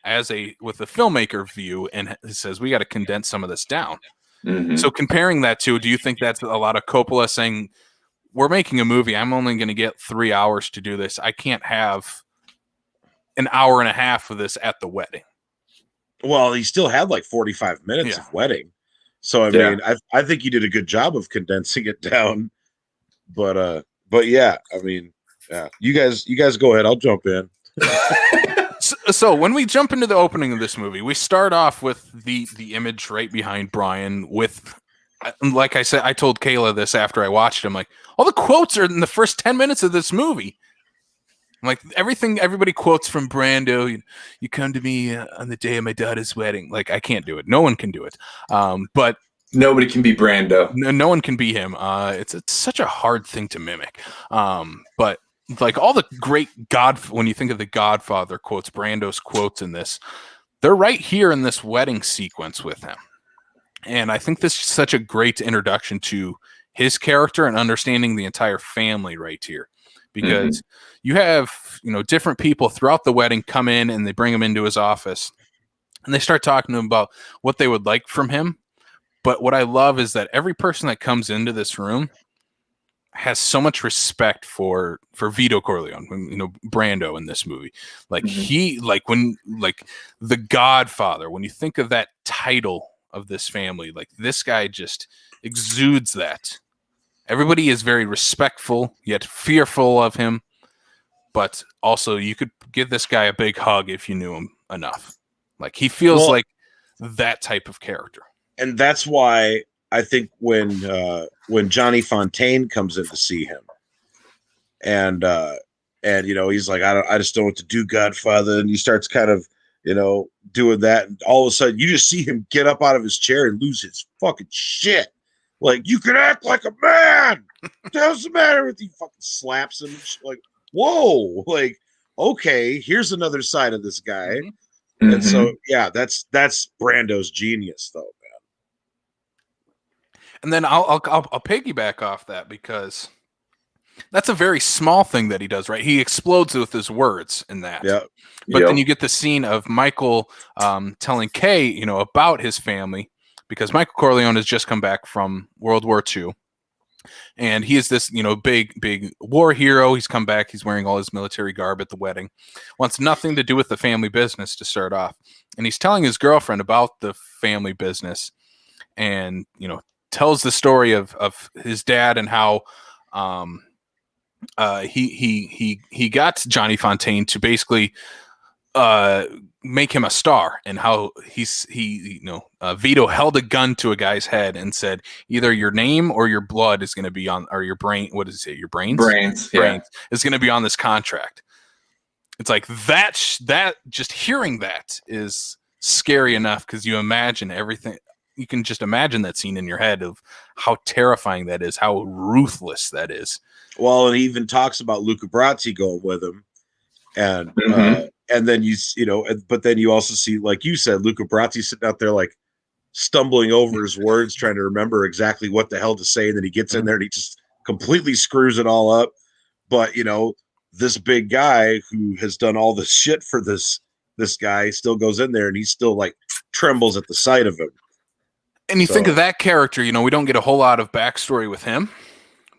with a filmmaker view and says we got to condense some of this down. So comparing that to, do you think that's a lot of Coppola saying, we're making a movie, I'm only going to get 3 hours to do this, I can't have an hour and a half of this at the wedding? Well, he still had 45 minutes of wedding. So I mean, I think he did a good job of condensing it down. But yeah, I mean, yeah. You guys go ahead. I'll jump in. So when we jump into the opening of this movie, we start off with the image right behind Brian with, like I said, I told Kayla this after I watched it. I'm like, all the quotes are in the first 10 minutes of this movie. I'm like, everybody quotes from Brando. You come to me on the day of my daughter's wedding. Like, I can't do it. No one can do it. But nobody can be Brando. No one can be him. It's such a hard thing to mimic. But like all the great when you think of the Godfather quotes, Brando's quotes in this, they're right here in this wedding sequence with him. And I think this is such a great introduction to his character and understanding the entire family right here. Because you have, different people throughout the wedding come in and they bring him into his office and they start talking to him about what they would like from him. But what I love is that every person that comes into this room has so much respect for Vito Corleone, Brando in this movie. Like the Godfather, when you think of that title of this family, like this guy just exudes that. Everybody is very respectful yet fearful of him, but also you could give this guy a big hug if you knew him enough. Like he feels like that type of character. And that's why I think when Johnny Fontaine comes in to see him, and he's like, I just don't know what to do, Godfather, and he starts kind of doing that, and all of a sudden you just see him get up out of his chair and lose his fucking shit. Like, you can act like a man. What the hell's the matter with you? Fucking slaps him. Like, whoa. Like, okay, here's another side of this guy. And so, yeah, that's Brando's genius, though, man. And then I'll piggyback off that because that's a very small thing that he does, right? He explodes with his words in that. Yeah. But then you get the scene of Michael telling Kay, about his family, because Michael Corleone has just come back from World War II. And he is this, big war hero. He's come back. He's wearing all his military garb at the wedding. Wants nothing to do with the family business to start off. And he's telling his girlfriend about the family business and, tells the story of his dad and how he got Johnny Fontaine to basically make him a star, and how Vito held a gun to a guy's head and said, either your name or your blood is going to be on, or your brain. What does it say? Your brains? Brains is going to be on this contract. It's like that just hearing that is scary enough, because you imagine everything. You can just imagine that scene in your head of how terrifying that is, how ruthless that is. Well, and he even talks about Luca Brasi going with him, and then but then you also see, like you said, Luca Brasi sitting out there like stumbling over his words, trying to remember exactly what the hell to say, and then he gets in there and he just completely screws it all up. But this big guy who has done all this shit for this guy still goes in there and he still like trembles at the sight of him. And you think of that character, we don't get a whole lot of backstory with him,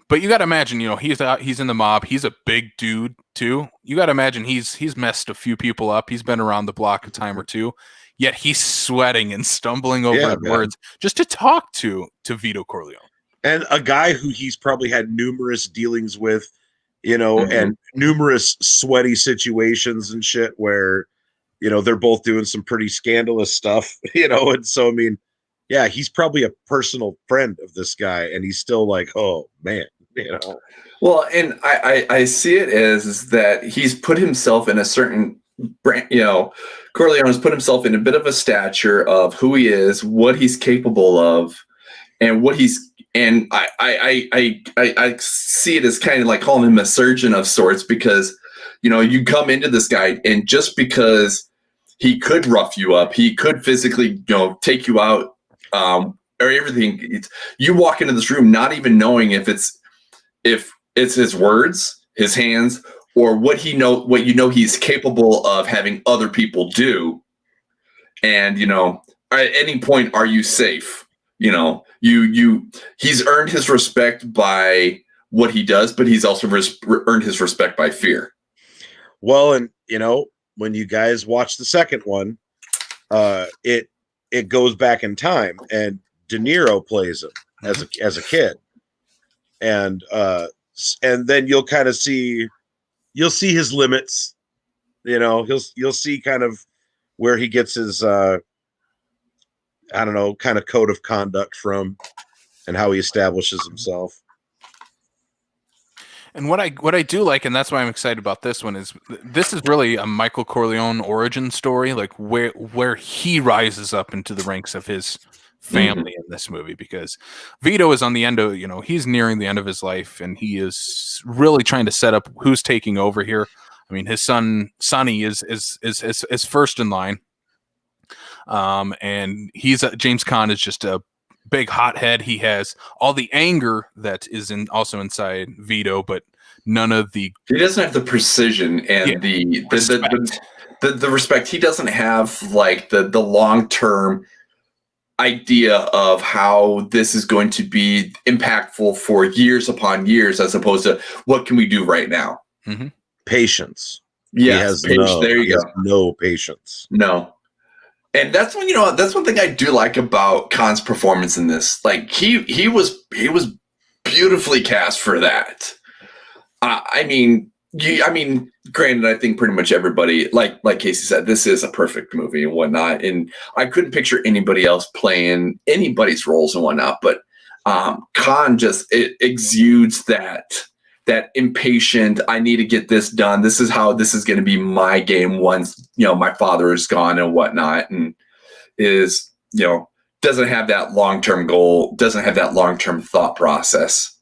but you got to imagine, he's in the mob. He's a big dude too. You got to imagine he's messed a few people up. He's been around the block a time or two, yet he's sweating and stumbling over his words just to talk to Vito Corleone. And a guy who he's probably had numerous dealings with, and numerous sweaty situations and shit where, they're both doing some pretty scandalous stuff, and so, I mean, yeah, he's probably a personal friend of this guy, and he's still like, oh man, Well, and I see it as that he's put himself in a certain brand. Corleone has put himself in a bit of a stature of who he is, what he's capable of, and what he's. And I see it as kind of like calling him a surgeon of sorts, because you come into this guy, and just because he could rough you up, he could physically take you out. Or everything. You walk into this room not even knowing if it's his words, his hands, or what he's capable of having other people do. And at any point, are you safe? He's earned his respect by what he does, but he's also earned his respect by fear. Well, and when you guys watch the second one, it goes back in time, and De Niro plays him as a kid, and then you'll kind of see his limits. You'll see kind of where he gets his kind of code of conduct from, and how he establishes himself. And what I do like, and that's why I'm excited about this one, is this is really a Michael Corleone origin story, like where he rises up into the ranks of his family in this movie, because Vito is on the end of, he's nearing the end of his life, and he is really trying to set up who's taking over here. I mean, his son Sonny is first in line, And James Caan is just a big hothead. He has all the anger that is also inside Vito, but none of the. He doesn't have the precision and the respect. He doesn't have like the long term idea of how this is going to be impactful for years upon years, as opposed to what can we do right now. Mm-hmm. Patience. Yes, there you go. No patience. No. And that's when, that's one thing I do like about Khan's performance in this. Like he was beautifully cast for that. Granted, I think pretty much everybody, like Casey said, this is a perfect movie and whatnot. And I couldn't picture anybody else playing anybody's roles and whatnot. But Khan just exudes that impatient, I need to get this done. This is how this is going to be my game once, my father is gone and whatnot. And is, doesn't have that long-term goal, doesn't have that long-term thought process.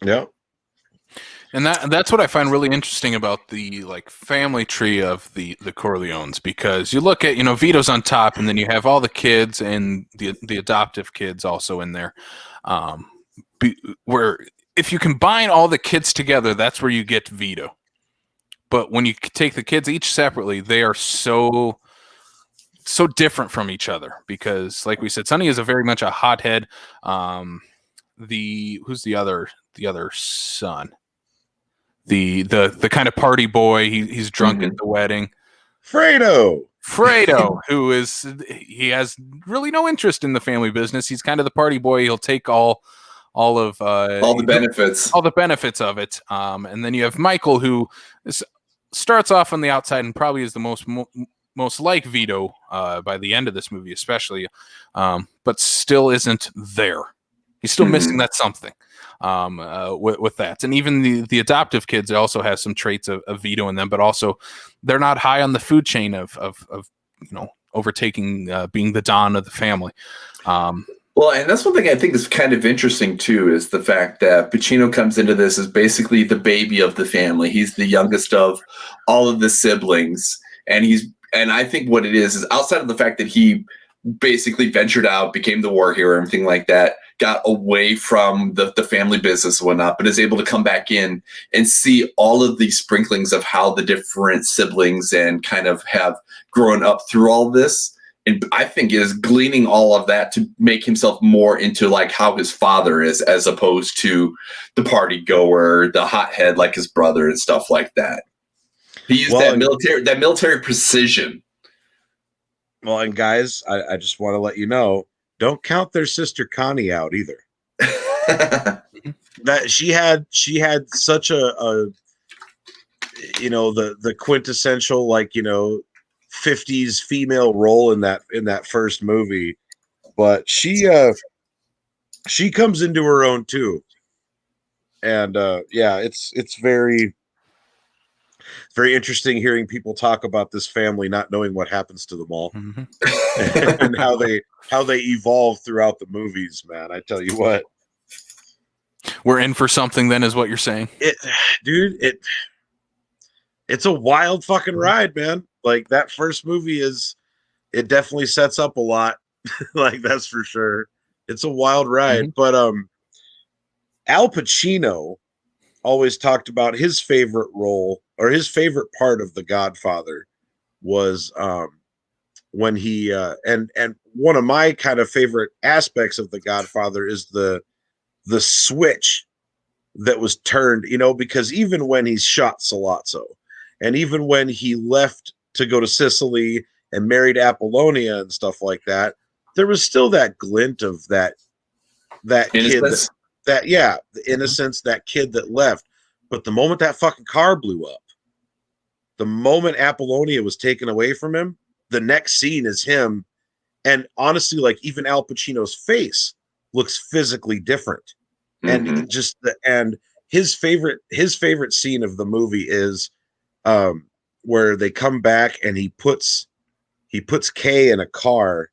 Yeah. And that's what I find really interesting about the family tree of the Corleones, because you look at, Vito's on top, and then you have all the kids and the adoptive kids also in there, where if you combine all the kids together, that's where you get Vito. But when you take the kids each separately, they are so different from each other, because like we said, Sonny is very much a hothead. Who's the other son? The kind of party boy. He's drunk at the wedding. Fredo, who he has really no interest in the family business. He's kind of the party boy. He'll take all the benefits of it. And then you have Michael, who starts off on the outside and probably is the most like Vito by the end of this movie, especially, but still isn't there. He's still missing that something with that. And even the adoptive kids also has some traits of Vito in them, but also they're not high on the food chain of overtaking, being the Don of the family. Well, and that's one thing I think is kind of interesting too, is the fact that Pacino comes into this as basically the baby of the family. He's the youngest of all of the siblings, and I think what it is outside of the fact that he basically ventured out, became the war hero, everything like that, got away from the family business and whatnot, but is able to come back in and see all of these sprinklings of how the different siblings and kind of have grown up through all this. And I think is gleaning all of that to make himself more into like how his father is, as opposed to the party goer, the hothead like his brother and stuff like that. He used that military precision. Well, and guys, I just want to let you know, don't count their sister Connie out either. That she had such a the quintessential 50s female role in that first movie, but she comes into her own too. And it's very interesting hearing people talk about this family not knowing what happens to them all. And how they evolve throughout the movies, man. I tell you what. We're in for something then, is what you're saying. It's a wild fucking ride, man. Like that first movie it definitely sets up a lot. Like that's for sure. It's a wild ride. But Al Pacino always talked about his favorite role or his favorite part of The Godfather was when he and one of my kind of favorite aspects of The Godfather is the switch that was turned, because even when he's shot Sollozzo, and even when he left to go to Sicily and married Apollonia and stuff like that, there was still that glint of that Innocence. kid the innocence, that kid that left. But the moment that fucking car blew up, the moment Apollonia was taken away from him, the next scene is him. And honestly, like even Al Pacino's face looks physically different. And and his favorite scene of the movie is where they come back and he puts Kay in a car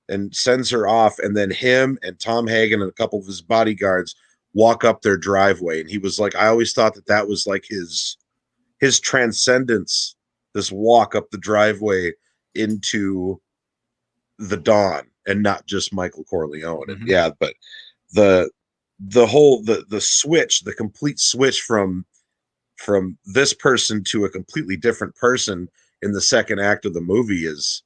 and sends her off, and then him and Tom Hagen and a couple of his bodyguards walk up their driveway. And he was like, I always thought that was like his transcendence, this walk up the driveway into the Don and not just Michael Corleone. And Mhm. yeah, but the whole the switch, the complete switch from this person to a completely different person in the second act of the movie is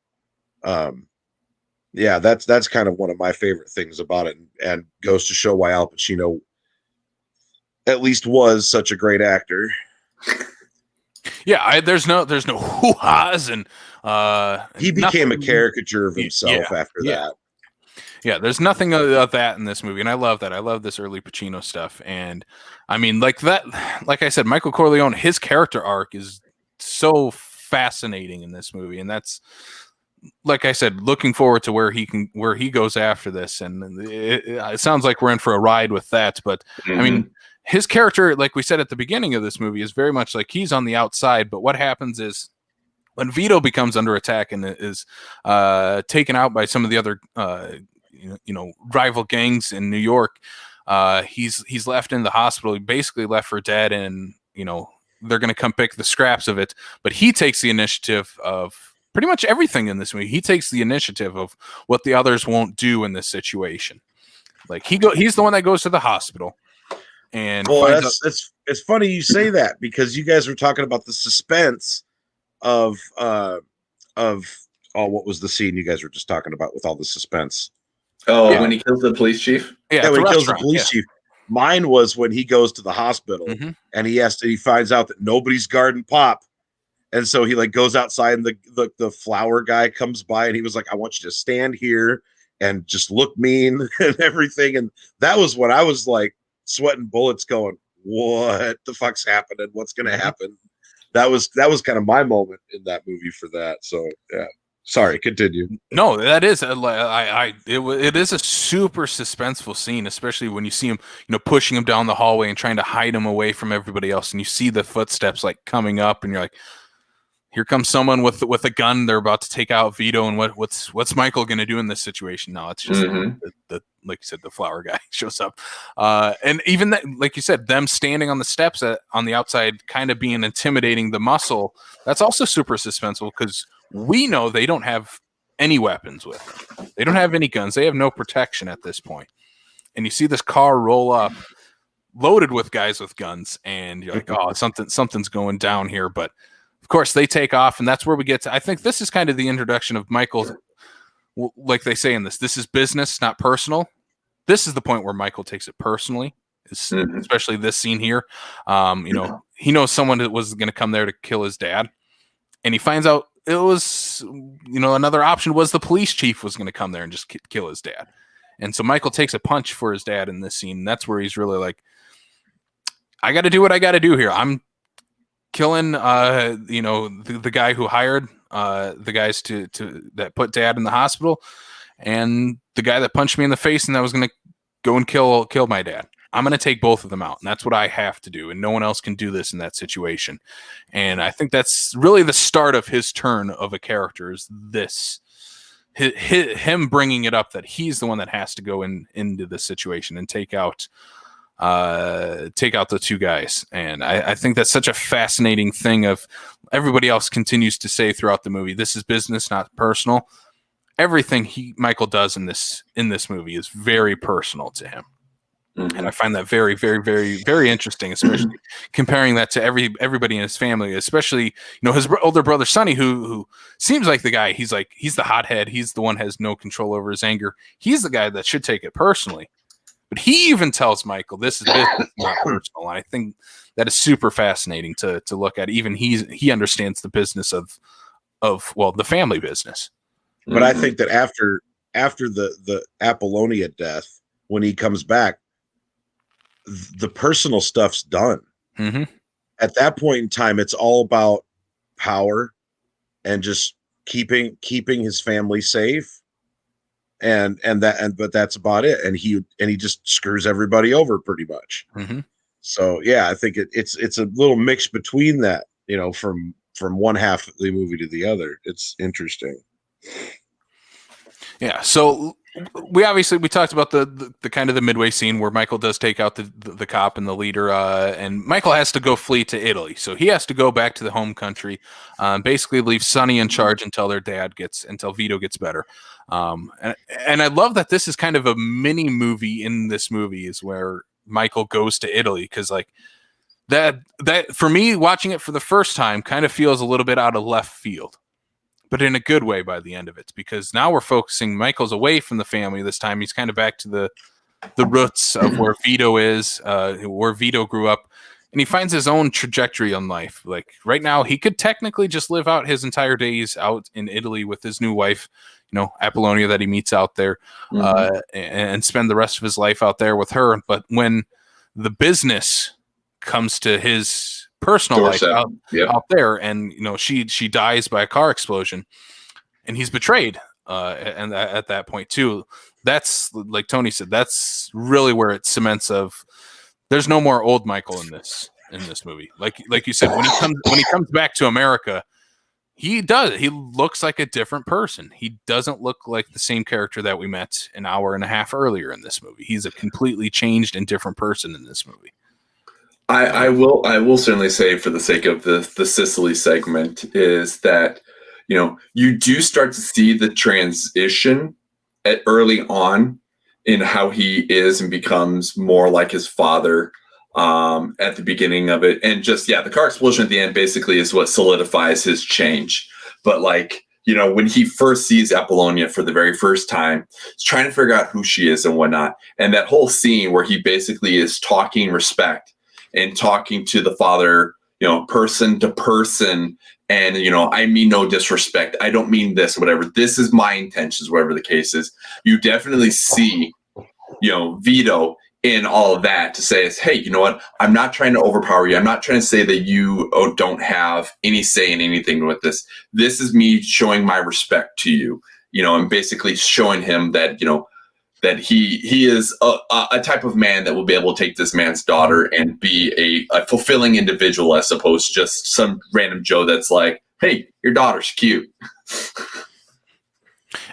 yeah, that's kind of one of my favorite things about it, and goes to show why Al Pacino at least was such a great actor. Yeah, there's no hoo-has and He became a nothing. caricature of himself after Yeah. that. Yeah, there's nothing of that in this movie, and I love that. I love this early Pacino stuff, and I mean, like that. Like I said, Michael Corleone, his character arc is so fascinating in this movie, and that's, like I said, looking forward to where he goes after this, and it sounds like we're in for a ride with that. But I mean, his character, like we said at the beginning of this movie, is very much like he's on the outside, but what happens is, when Vito becomes under attack and is taken out by some of the other rival gangs in New York, he's left in the hospital. He basically left for dead, and they're going to come pick the scraps of it. But he takes the initiative of pretty much everything in this movie. He takes the initiative of what the others won't do in this situation. Like he's the one that goes to the hospital and finds out. It's funny you say that, because you guys were talking about the suspense of what was the scene you guys were just talking about with all the suspense? Oh, when he kills the police chief? Yeah, when he kills the police chief. Mine was when he goes to the hospital and he finds out that nobody's guarding Pop. And so he like goes outside, and the flower guy comes by, and he was like, I want you to stand here and just look mean and everything. And that was when I was like sweating bullets going, what the fuck's happening? What's going to happen? That was kind of my moment in that movie for that. So yeah, sorry, continue. No, that is it is a super suspenseful scene, especially when you see him, pushing him down the hallway and trying to hide him away from everybody else, and you see the footsteps like coming up, and you're like, here comes someone with a gun. They're about to take out Vito, and what's Michael going to do in this situation? No, it's just the like you said, the flower guy shows up, and even that, like you said, them standing on the steps on the outside, kind of being intimidating the muscle. That's also super suspenseful, because we know they don't have any weapons with them. They don't have any guns. They have no protection at this point. And you see this car roll up, loaded with guys with guns, and you're like, oh, something's going down here, but. Of course, they take off, and that's where we get to. I think this is kind of the introduction of Michael. Like they say in this is business, not personal. This is the point where Michael takes it personally, especially this scene here. He knows someone that was going to come there to kill his dad, and he finds out it was, another option was the police chief was going to come there and just kill his dad. And so Michael takes a punch for his dad in this scene. And that's where he's really like, I got to do what I got to do here. I'm killing the guy who hired the guys to that put dad in the hospital, and the guy that punched me in the face and that was going to go and kill my dad. I'm going to take both of them out, and that's what I have to do, and no one else can do this in that situation. And I think that's really the start of his turn of a character, is this him bringing it up that he's the one that has to go into this situation and take out the two guys. And I think that's such a fascinating thing. Of everybody else continues to say throughout the movie, this is business, not personal. Everything Michael does in this movie is very personal to him. And I find that very, very, very, very interesting, especially comparing that to everybody in his family, especially, his older brother, Sonny, who seems like the guy, he's the hothead. He's the one who has no control over his anger. He's the guy that should take it personally. But he even tells Michael, this is business, not personal. And I think that is super fascinating to look at. Even he understands the business of the family business. But I think that after the Apollonia death, when he comes back, the personal stuff's done. At that point in time, it's all about power and just keeping his family safe. But that's about it. And he just screws everybody over pretty much. So yeah, I think it's a little mix between that, from one half of the movie to the other. It's interesting. Yeah. So we talked about the kind of the midway scene where Michael does take out the cop and the leader, and Michael has to go flee to Italy. So he has to go back to the home country, basically leave Sonny in charge until until Vito gets better. And I love that this is kind of a mini movie in this movie is where Michael goes to Italy, because like that for me, watching it for the first time kind of feels a little bit out of left field, but in a good way by the end of it, because now we're focusing Michael's away from the family this time. He's kind of back to the roots of where Vito is, where Vito grew up, and he finds his own trajectory in life. Like right now, he could technically just live out his entire days out in Italy with his new wife, Apollonia, that he meets out there, and spend the rest of his life out there with her. But when the business comes to his personal life out there, and she dies by a car explosion, and he's betrayed, and at that point too, that's like Tony said, that's really where it cements of there's no more old Michael in this movie. Like you said, when he comes back to America, he looks like a different person. He doesn't look like the same character that we met an hour and a half earlier in this movie. He's a completely changed and different person in this movie. I will certainly say, for the sake of the Sicily segment, is that you do start to see the transition early on in how he is and becomes more like his father at the beginning of it, and just the car explosion at the end basically is what solidifies his change. But when he first sees Apollonia for the very first time, he's trying to figure out who she is and whatnot, and that whole scene where he basically is talking respect and talking to the father, person to person. And, I mean no disrespect. I don't mean this, whatever. This is my intentions, whatever the case is. You definitely see, Vito in all of that to say, hey, you know what? I'm not trying to overpower you. I'm not trying to say that you don't have any say in anything with this. This is me showing my respect to you, and basically showing him that, that he is a type of man that will be able to take this man's daughter and be a fulfilling individual, as opposed to just some random Joe that's like, hey, your daughter's cute.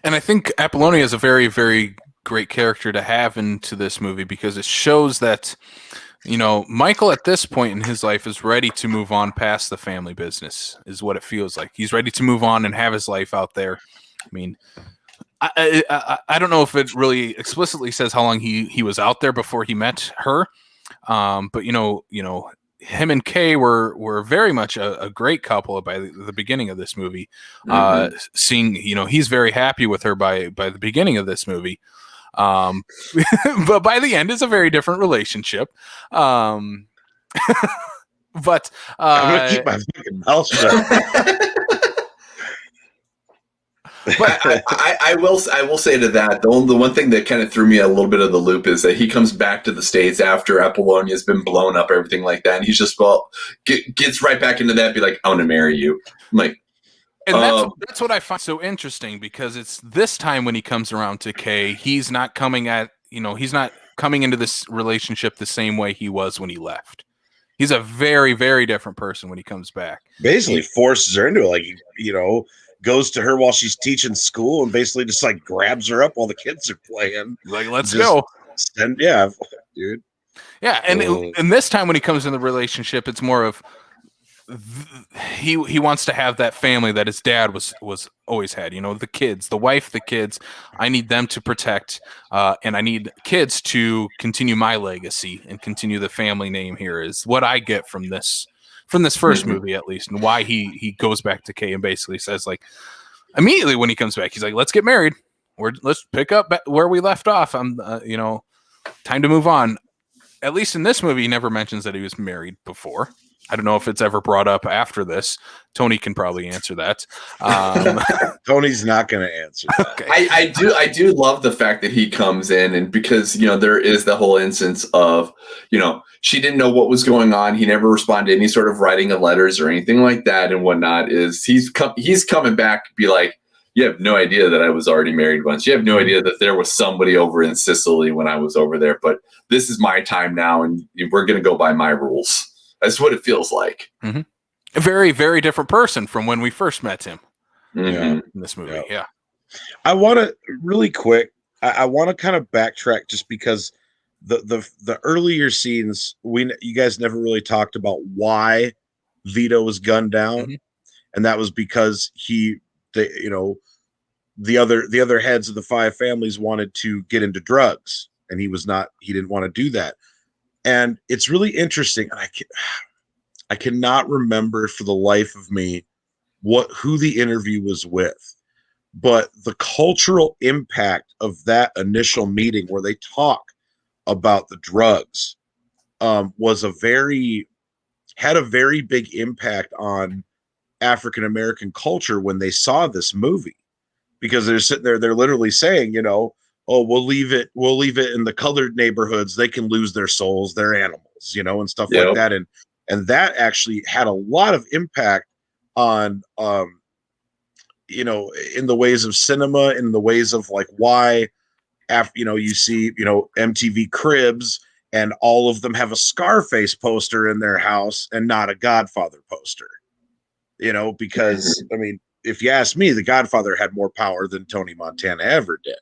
And I think Apollonia is a very, very great character to have into this movie, because it shows that, Michael at this point in his life is ready to move on past the family business, is what it feels like. He's ready to move on and have his life out there. I mean, I don't know if it really explicitly says how long he was out there before he met her, but him and Kay were very much a great couple by the beginning of this movie. Seeing he's very happy with her by the beginning of this movie, but by the end it's a very different relationship. But I'm gonna keep my fucking mouth shut. But I will say to that, the one thing that kind of threw me a little bit of the loop is that he comes back to the States after Apollonia has been blown up, everything like that, and he's just gets right back into that, be like, I want to marry you. I'm like, and that's what I find so interesting, because it's this time when he comes around to Kay, he's not coming into this relationship the same way he was when he left. He's a very, very different person when he comes back. Basically forces her into it, like, goes to her while she's teaching school and basically just like grabs her up while the kids are playing. Like, let's go. Dude. Yeah, and this time when he comes in the relationship, it's more of he wants to have that family that his dad was always had. The kids, the wife, the kids. I need them to protect, and I need kids to continue my legacy and continue the family name. Here is what I get from this first movie, at least, and why he goes back to Kay and basically says, like, immediately when he comes back, he's like, let's get married. Let's pick up where we left off. I'm, time to move on. At least in this movie, he never mentions that he was married before. I don't know if it's ever brought up after this. Tony can probably answer that. Tony's not going to answer that. Okay. I do love the fact that he comes in, and because there is the whole instance of she didn't know what was going on. He never responded to any sort of writing of letters or anything like that and whatnot. He's coming back to be like, you have no idea that I was already married once. You have no idea that there was somebody over in Sicily when I was over there. But this is my time now, and we're going to go by my rules. That's what it feels like. Mm-hmm. A very, very different person from when we first met him in this movie. Yeah. I want to really quick. I want to kind of backtrack just because the earlier scenes, you guys never really talked about why Vito was gunned down, Mhm. and that was because the other heads of the five families wanted to get into drugs, and he didn't want to do that. And it's really interesting. I cannot remember for the life of me who the interview was with, but the cultural impact of that initial meeting where they talk about the drugs had a very big impact on African American culture when they saw this movie, because they're sitting there, they're literally saying, oh, we'll leave it in the colored neighborhoods. They can lose their souls, they're animals, and stuff like Yep. that. And that actually had a lot of impact on, in the ways of cinema, in the ways of like why, after, you see, MTV Cribs, and all of them have a Scarface poster in their house and not a Godfather poster, because I mean, if you ask me, the Godfather had more power than Tony Montana ever did.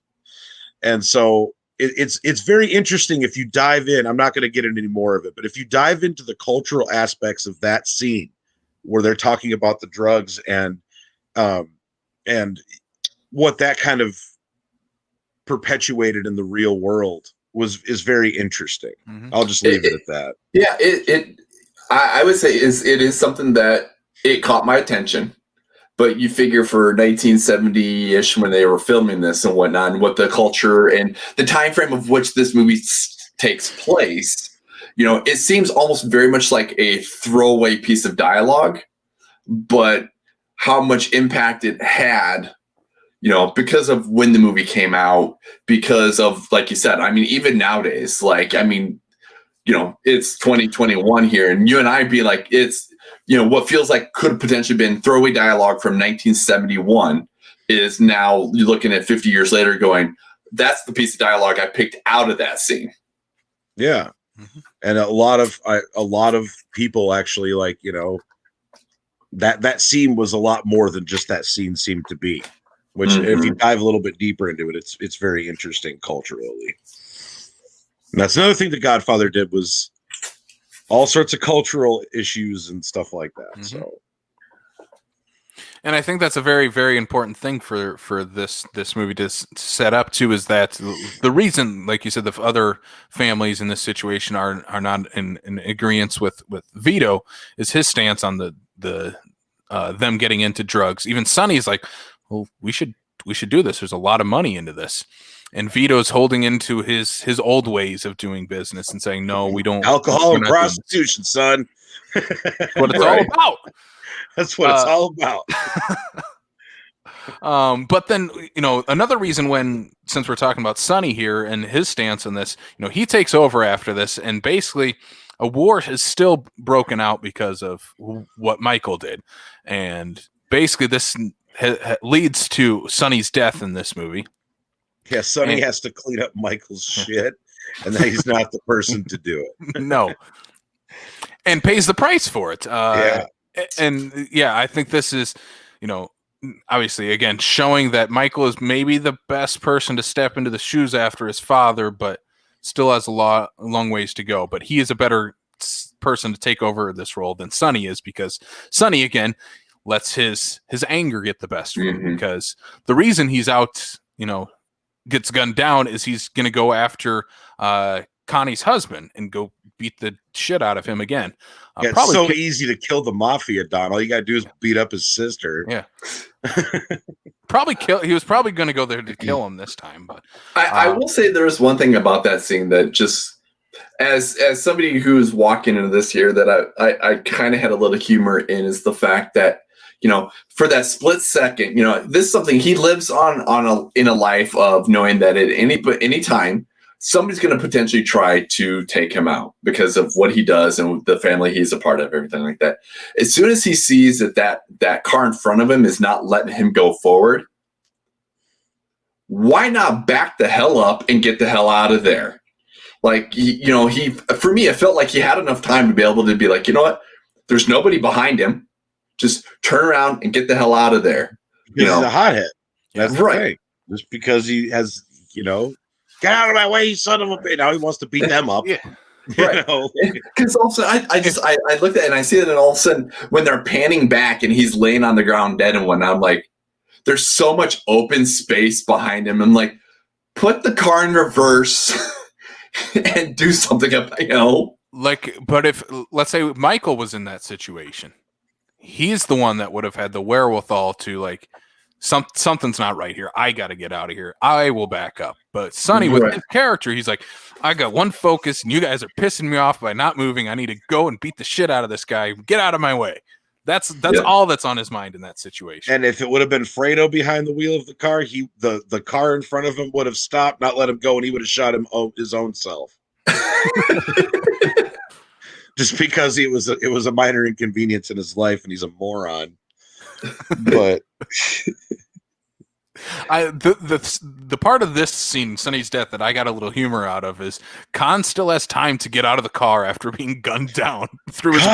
And so it's very interesting if you dive in. I'm not going to get into any more of it, but if you dive into the cultural aspects of that scene where they're talking about the drugs and what that kind of perpetuated in the real world is very interesting. Mhm. I'll just leave it at that. Yeah, I would say it is something that it caught my attention. But you figure for 1970-ish, when they were filming this and whatnot, and what the culture and the time frame of which this movie takes place, it seems almost very much like a throwaway piece of dialogue. But how much impact it had, because of when the movie came out, because of, like you said, I mean, even nowadays, like, I mean, it's 2021 here, and you and I be like, it's, what feels like could have potentially been throwaway dialogue from 1971 is now you're looking at 50 years later going, that's the piece of dialogue I picked out of that scene. Yeah. Mhm. And a lot of people actually, like, that scene was a lot more than just that scene seemed to be, which if you dive a little bit deeper into it, it's very interesting culturally. And that's another thing that Godfather did, was all sorts of cultural issues and stuff like that. Mhm. So, And I think that's a very, very important thing for this movie to set up too, is that the reason, like you said, the other families in this situation are not in agreement with Vito is his stance on the them getting into drugs. Even Sonny's like, well, we should do this. There's a lot of money into this. And Vito's holding into his old ways of doing business and saying, no, we don't. alcohol and prostitution, son. That's what it's all about. That's what it's all about. But then, another reason, since we're talking about Sonny here and his stance on this, he takes over after this, and basically a war has still broken out because of what Michael did. And basically this leads to Sonny's death in this movie. Yeah, Sonny has to clean up Michael's shit, and then he's not the person to do it. No. And pays the price for it. Yeah. And yeah, I think this is, obviously, again, showing that Michael is maybe the best person to step into the shoes after his father, but still has a long ways to go. But he is a better person to take over this role than Sonny is, because Sonny, again, lets his anger get the best of him, because the reason he's out, gets gunned down is he's going to go after Connie's husband and go beat the shit out of him again. It's so easy to kill the mafia, Don. All you got to do is beat up his sister. Yeah. He was probably going to go there to kill him this time. But I will say there's one thing about that scene that just, as somebody who's walking into this here, that I kind of had a little humor in, is the fact that, for that split second, this is something he lives in a life of knowing that at any time somebody's going to potentially try to take him out because of what he does and the family he's a part of, everything like that. As soon as he sees that car in front of him is not letting him go forward, why not back the hell up and get the hell out of there? Like, for me, it felt like he had enough time to be able to be like, you know what? There's nobody behind him. Just turn around and get the hell out of there. Because he's a hothead. That's right. the thing. Just because he has get out of my way, you son of a bitch. Now he wants to beat them up. Yeah. Right. Because also, I looked at it and I see it, and all of a sudden, when they're panning back and he's laying on the ground dead and whatnot, I'm like, there's so much open space behind him. I'm like, put the car in reverse and do something about, Like, but if, let's say Michael was in that situation, he's the one that would have had the wherewithal to, like, something's not right here. I got to get out of here. I will back up. But Sonny, with his character, he's like, I got one focus, and you guys are pissing me off by not moving. I need to go and beat the shit out of this guy. Get out of my way. That's all that's on his mind in that situation. And if it would have been Fredo behind the wheel of the car, the car in front of him would have stopped, not let him go, and he would have shot his own self. Just because it was a minor inconvenience in his life, and he's a moron. But the part of this scene, Sonny's death, that I got a little humor out of is Khan still has time to get out of the car after being gunned down through his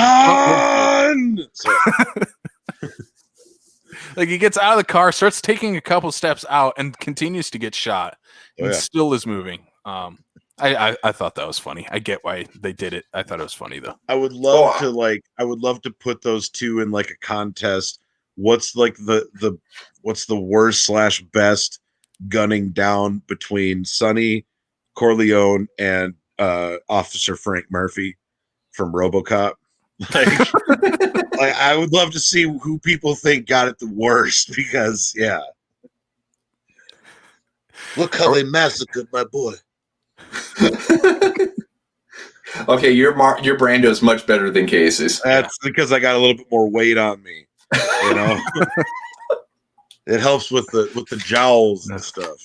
like, he gets out of the car, starts taking a couple steps out, and continues to get shot. And still is moving. I thought that was funny. I get why they did it. I thought it was funny though. I would love to put those two in like a contest. What's like what's the worst / best gunning down between Sonny Corleone and Officer Frank Murphy from RoboCop? Like, I would love to see who people think got it the worst, because look how they massacred my boy. Okay, your Brando is much better than Casey's. That's because I got a little bit more weight on me. It helps with the jowls and stuff.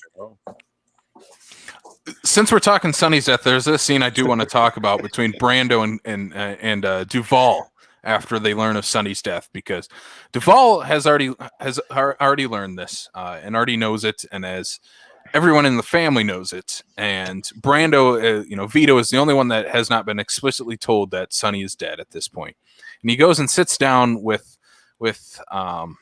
Since we're talking Sonny's death, there's this scene I do want to talk about between Brando and Duvall after they learn of Sonny's death, because Duvall has already learned this and already knows it, and as everyone in the family knows it. And Brando, Vito is the only one that has not been explicitly told that Sonny is dead at this point. And he goes and sits down with Tom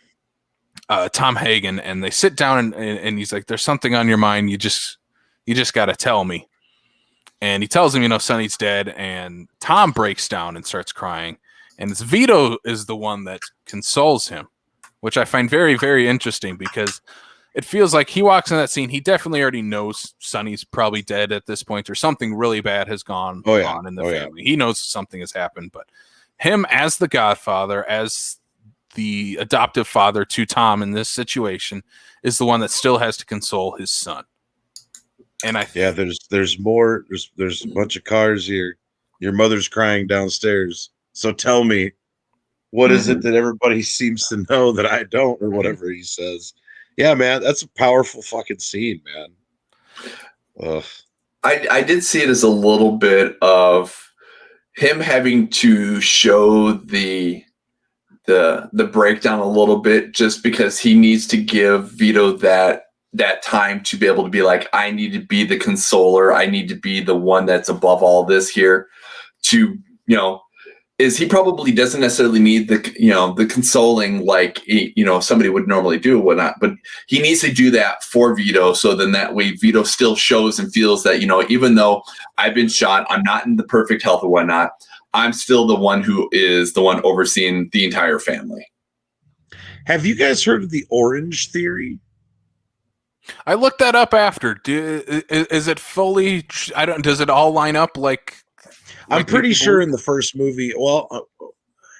Hagen, and they sit down and he's like, "There's something on your mind. You just got to tell me." And he tells him, Sonny's dead, and Tom breaks down and starts crying. And it's Vito is the one that consoles him, which I find very, very interesting, because it feels like he walks in that scene. He definitely already knows Sonny's probably dead at this point, or something really bad has gone on in the family. He knows something has happened, but him as the Godfather, as the adoptive father to Tom in this situation, is the one that still has to console his son. And there's more. There's a bunch of cars here. Your mother's crying downstairs. So tell me, what is it that everybody seems to know that I don't, or whatever he says? Yeah, man, that's a powerful fucking scene, man. Ugh. I did see it as a little bit of him having to show the breakdown a little bit, just because he needs to give Vito that time to be able to be like, I need to be the consoler. I need to be the one that's above all this here. To, is he probably doesn't necessarily need the consoling like somebody would normally do or whatnot, but he needs to do that for Vito, so then that way Vito still shows and feels that even though I've been shot, I'm not in the perfect health or whatnot, I'm still the one who is the one overseeing the entire family. Have you guys heard of the orange theory? I looked that up after. Is it fully? Does it all line up like? I'm pretty sure in the first movie. Well,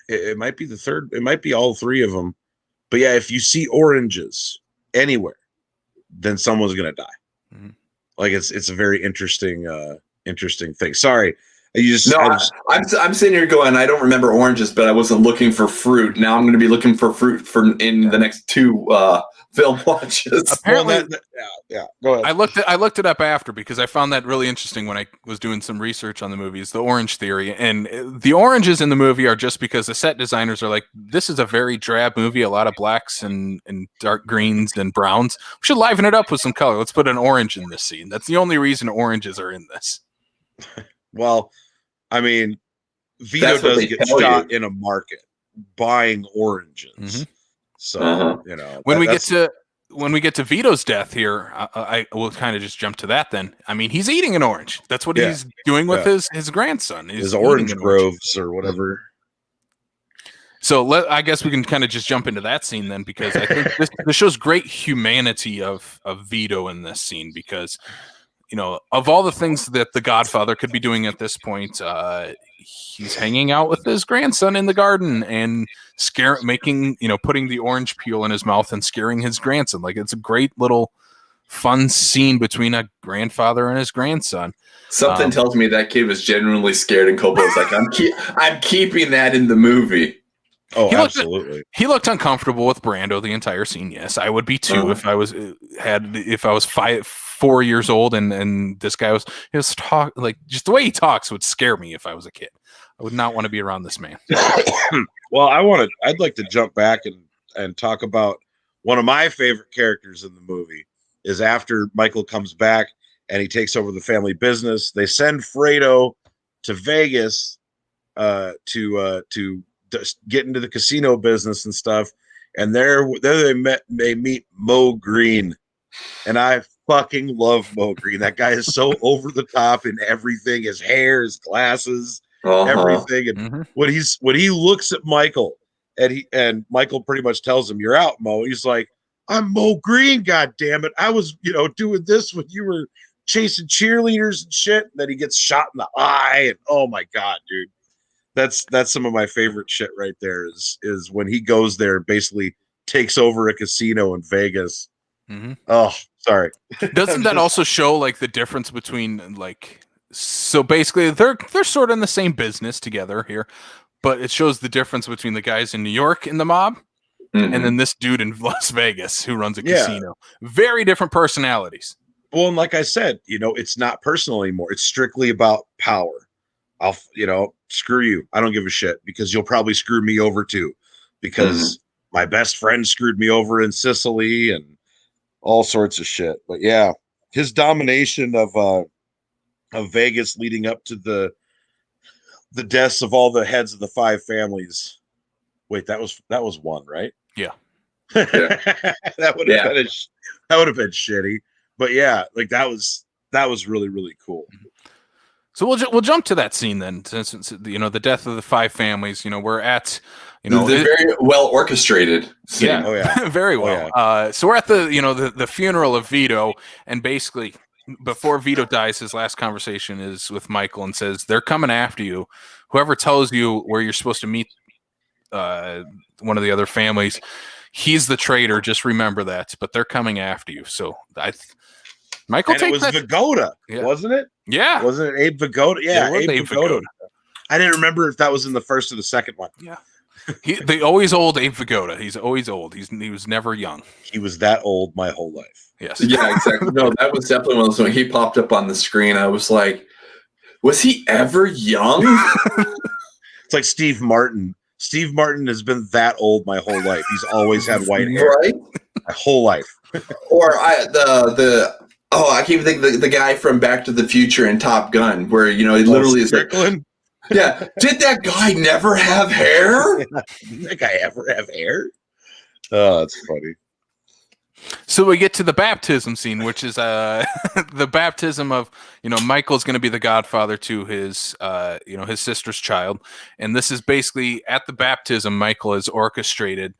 it might be the third. It might be all three of them. But yeah, if you see oranges anywhere, then someone's gonna die. Mm-hmm. Like it's a very interesting thing. Sorry, I'm sitting here going, I don't remember oranges, but I wasn't looking for fruit. Now I'm going to be looking for fruit in the next two film watches. Apparently, Go ahead. I looked it up after, because I found that really interesting when I was doing some research on the movies, the orange theory. And the oranges in the movie are just because the set designers are like, this is a very drab movie, a lot of blacks and dark greens and browns. We should liven it up with some color. Let's put an orange in this scene. That's the only reason oranges are in this. Well, I mean, Vito does get shot in a market buying oranges. Mm-hmm. So, when we get to when we get to Vito's death here, I will kind of just jump to that then. I mean, he's eating an orange. That's what he's doing with his grandson. He's his orange groves or whatever. So I guess we can kind of just jump into that scene then, because I think this shows great humanity of Vito in this scene, because, you know, of all the things that the Godfather could be doing at this point, he's hanging out with his grandson in the garden and putting the orange peel in his mouth and scaring his grandson. Like, it's a great little fun scene between a grandfather and his grandson. Something tells me that kid was genuinely scared, and Coppola's like, I'm keeping that in the movie. Oh, absolutely. He looked uncomfortable with Brando the entire scene. Yes, I would be too if I was 4 years old and this guy was like, just the way he talks would scare me if I was a kid. I would not want to be around this man. Well, I'd like to jump back and talk about one of my favorite characters in the movie. Is after Michael comes back and he takes over the family business. They send Fredo to Vegas to get into the casino business and stuff. And there they meet Mo Green. And I fucking love Mo Green. That guy is so over the top in everything. His hair, his glasses, everything. And when he looks at Michael and Michael pretty much tells him, "You're out, Mo." He's like, "I'm Mo Green, god damn it. I was, doing this when you were chasing cheerleaders and shit." And then he gets shot in the eye. And oh my god, dude. That's some of my favorite shit right there is when he goes there and basically takes over a casino in Vegas. Oh, sorry. Doesn't that also show like the difference between so basically they're sort of in the same business together here, but it shows the difference between the guys in New York in the mob and then this dude in Las Vegas who runs a casino. Very different personalities. Well, and like I said, it's not personal anymore. It's strictly about power. I'll, screw you. I don't give a shit because you'll probably screw me over too, because my best friend screwed me over in Sicily and all sorts of shit. But yeah, his domination of Vegas leading up to the deaths of all the heads of the 5 families. Wait, that was one, right? Yeah. that would have been shitty. But yeah, like that was really, really cool. So we'll jump to that scene then, since the death of the 5 families. We're at they're very well orchestrated scene. Yeah, oh yeah, very well. Oh, yeah. So we're at the funeral of Vito, and basically before Vito dies, his last conversation is with Michael and says, "They're coming after you. Whoever tells you where you're supposed to meet one of the other families, he's the traitor. Just remember that. But they're coming after you." So Michael and it was Vigoda, wasn't it? Yeah. Wasn't it Abe Vigoda? Yeah, Abe Vigoda. I didn't remember if that was in the first or the second one. Yeah. The always old Abe Vigoda. He's always old. He was never young. He was that old my whole life. Yes. Yeah, exactly. No, that was definitely one of those when he popped up on the screen. I was like, was he ever young? It's like Steve Martin. Steve Martin has been that old my whole life. He's always had white hair. Right? My whole life. Or I can't even think the guy from Back to the Future and Top Gun, where he literally is like, yeah. Did that guy never have hair? Did that guy ever have hair? Oh, that's funny. So we get to the baptism scene, which is the baptism of Michael's going to be the godfather to his his sister's child, and this is basically at the baptism. Michael has orchestrated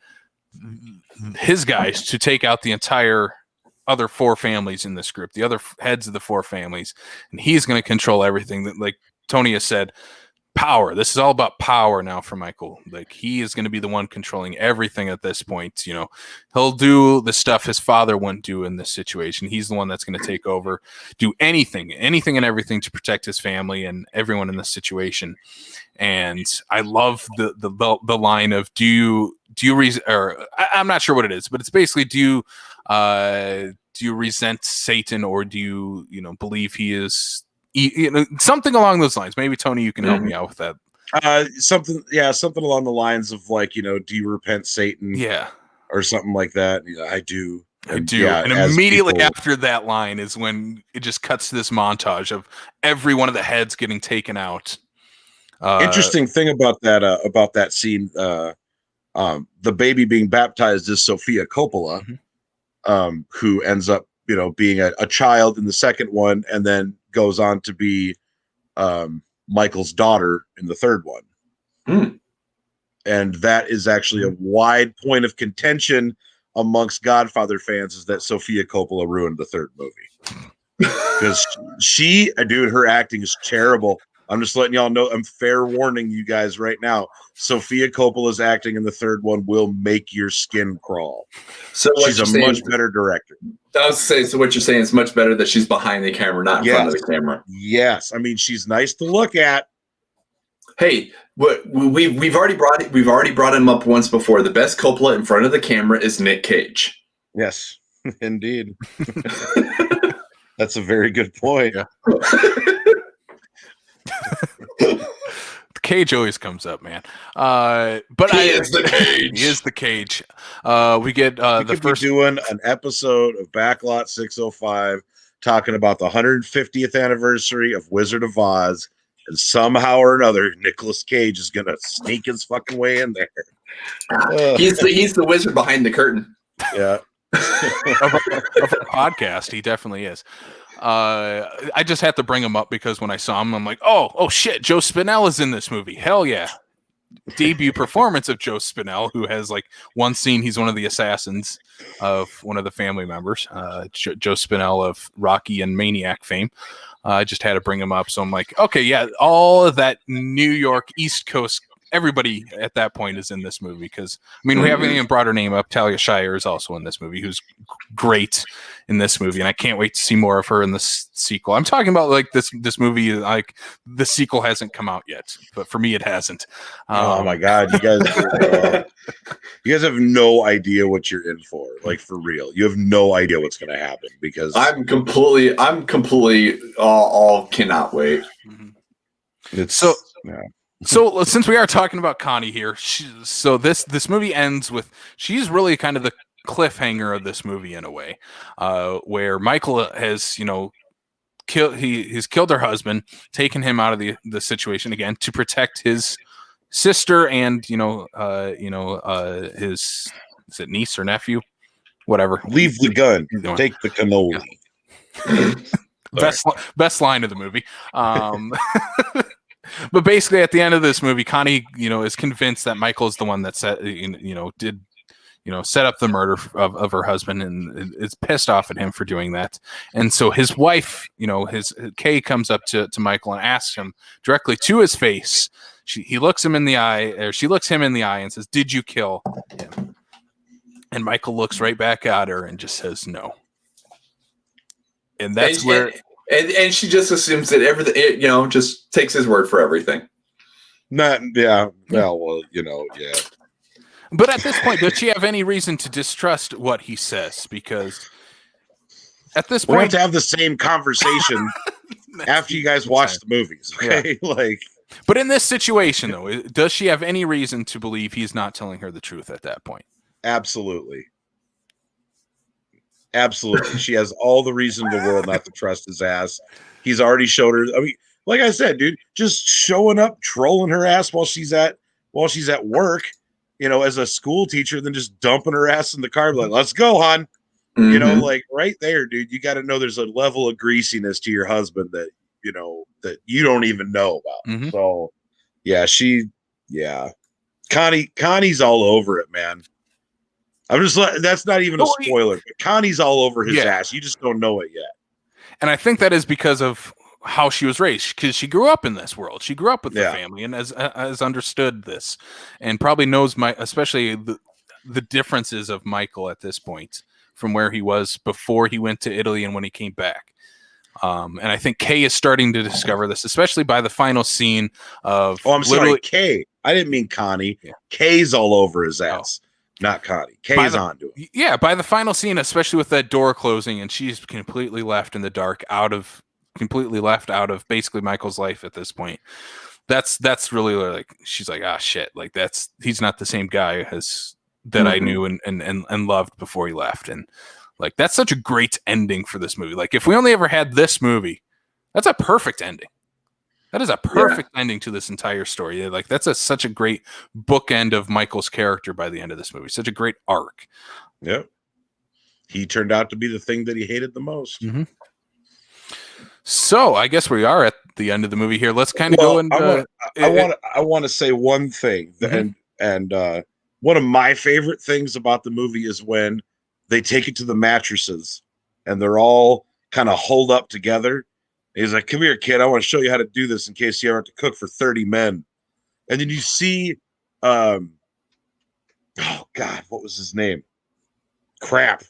his guys to take out the entire other 4 families in this group, the other heads of the 4 families, and he's going to control everything. That, like Tony has said, power. This is all about power now for Michael. Like, he is going to be the one controlling everything at this point. He'll do the stuff his father wouldn't do in this situation. He's the one that's going to take over, do anything and everything to protect his family and everyone in this situation. And I love the line of I'm not sure what it is, but it's basically do you resent Satan, or do you believe he is something along those lines? Maybe Tony, you can help me out with that. Something along the lines of like, do you repent, Satan? Yeah, or something like that. I do. I do. Yeah, and immediately after that line is when it just cuts to this montage of every one of the heads getting taken out. Interesting thing about that scene, the baby being baptized is Sofia Coppola. who ends up, being a child in the second one, and then goes on to be Michael's daughter in the third one. And that is actually a wide point of contention amongst Godfather fans, is that Sofia Coppola ruined the third movie. Because her acting is terrible. I'm just letting y'all know. I'm fair warning you guys right now. Sofia Coppola's acting in the third one will make your skin crawl. So she's a much better director. I was saying, so what you're saying is much better that she's behind the camera, not in front of the camera. Yes, I mean, she's nice to look at. Hey, we've already brought him up once before. The best Coppola in front of the camera is Nick Cage. Yes, indeed. That's a very good point. Yeah. Cage always comes up, man. But he is the Cage. He is the Cage. We get the first doing an episode of Backlot 605 talking about the 150th anniversary of Wizard of Oz, and somehow or another, Nicolas Cage is gonna sneak his fucking way in there. He's the wizard behind the curtain. Yeah. of our podcast, he definitely is. I just had to bring him up because when I saw him, I'm like, oh shit, Joe Spinell is in this movie. Hell yeah. Debut performance of Joe Spinell, who has like one scene, he's one of the assassins of one of the family members, Joe Spinell of Rocky and Maniac fame. I just had to bring him up. So I'm like, okay, yeah, all of that New York East Coast, everybody at that point is in this movie, because I mean, we haven't even brought her name up. Talia Shire is also in this movie, who's great in this movie, and I can't wait to see more of her in this sequel. I'm talking about like this movie, like the sequel hasn't come out yet, but for me it hasn't. Oh my god, you guys have no idea what you're in for. Like, for real, you have no idea what's going to happen, because I'm completely all cannot wait. It's so. Yeah. So since we are talking about Connie here, this movie ends with, she's really kind of the cliffhanger of this movie in a way, where Michael has, he's killed her husband, taken him out of the situation again to protect his sister and his, is it niece or nephew, whatever. Leave the gun, take the cannoli. Yeah. Best line of the movie. But basically, at the end of this movie, Connie, is convinced that Michael is the one that set up the murder of her husband, and is pissed off at him for doing that. And so his wife, his Kay, comes up to Michael and asks him directly to his face. He looks him in the eye, or she looks him in the eye and says, "Did you kill him?" And Michael looks right back at her and just says, "No." And that's where. And she just assumes that everything, just takes his word for everything. Yeah. Well, yeah. But at this point, does she have any reason to distrust what he says? Because at this point, we have to have the same conversation after you guys watch the movies. Okay, yeah. But in this situation, though, does she have any reason to believe he's not telling her the truth at that point? Absolutely. Absolutely. She has all the reason in the world not to trust his ass. He's already showed her. I mean, like I said, dude, just showing up, trolling her ass while she's at work, as a school teacher, then just dumping her ass in the car, like, let's go, hon. Mm-hmm. Right there, dude, you got to know there's a level of greasiness to your husband that, that you don't even know about. Mm-hmm. So yeah, Connie's all over it, man. I'm just that's not even a spoiler. But Connie's all over his ass. You just don't know it yet. And I think that is because of how she was raised, because she grew up in this world. She grew up with the family and has understood this, and probably knows especially the differences of Michael at this point from where he was before he went to Italy and when he came back. And I think Kay is starting to discover this, especially by the final scene of. Oh, I'm sorry, Kay. I didn't mean Connie. Yeah. Kay's all over his ass. Oh. Not Connie. Kay's onto it. Yeah, by the final scene, especially with that door closing, and she's completely left in the dark, completely left out of basically Michael's life at this point. That's really like, she's like, shit, like he's not the same guy that I knew and loved before he left, and like that's such a great ending for this movie. Like if we only ever had this movie, that's a perfect ending. That is a perfect ending to this entire story. Like that's such a great bookend of Michael's character by the end of this movie. Such a great arc. Yeah. he turned out to be the thing that he hated the most. Mm-hmm. So I guess we are at the end of the movie here. Let's kind of go into. I want to say one thing, and one of my favorite things about the movie is when they take it to the mattresses, and they're all kind of holed up together. He's like, "Come here, kid. I want to show you how to do this in case you ever have to cook for 30 men." And then you see, oh God, what was his name? Crap.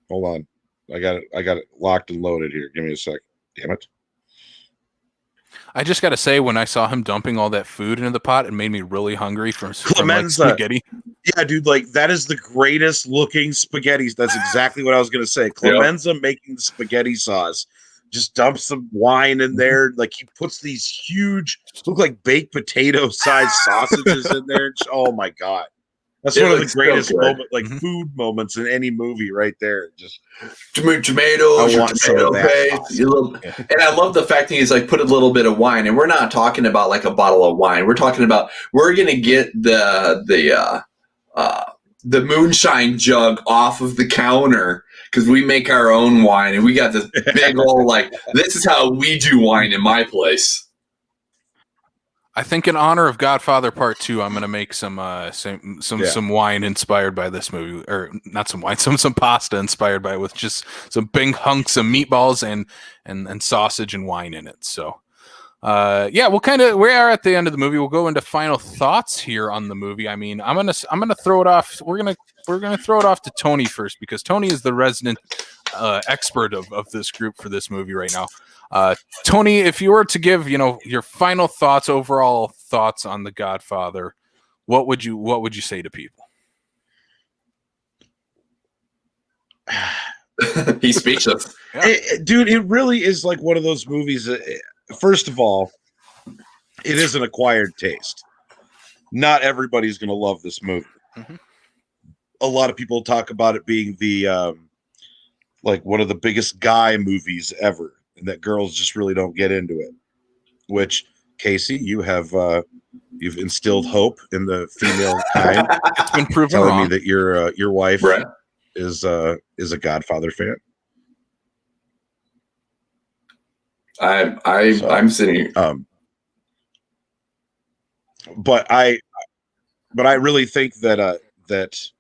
Hold on. I got it locked and loaded here. Give me a sec. Damn it. I just got to say, when I saw him dumping all that food into the pot, it made me really hungry from like, spaghetti. Yeah, dude, like that is the greatest looking spaghetti. That's exactly what I was going to say. Clemenza making the spaghetti sauce. Just dumps some wine in there. Like he puts these huge, look like baked potato sized sausages in there. Oh my God. That's one of the greatest food moments in any movie right there. Just tomatoes, tomato paste. And I love the fact that he's like put a little bit of wine, and we're not talking about like a bottle of wine. We're talking about we're gonna get the moonshine jug off of the counter because we make our own wine, and we got this big old like this is how we do wine in my place. I think in honor of Godfather Part 2, I'm gonna make some wine inspired by this movie, or not some wine, some pasta inspired by it with just some big hunks of meatballs and sausage and wine in it. So, we are at the end of the movie. We'll go into final thoughts here on the movie. I mean, I'm gonna throw it off. We're gonna throw it off to Tony first because Tony is the resident expert of this group for this movie right now. Tony, if you were to give, your final thoughts, overall thoughts on The Godfather, what would you say to people? He's speechless. Dude, it really is like one of those movies. First of all, it is an acquired taste. Not everybody's going to love this movie. Mm-hmm. A lot of people talk about it being the like one of the biggest guy movies ever, and that girls just really don't get into it. Which, Casey, you have you've instilled hope in the female kind. It's been proven telling wrong. Me that your wife right. is a Godfather fan. I'm sitting. But I really think that that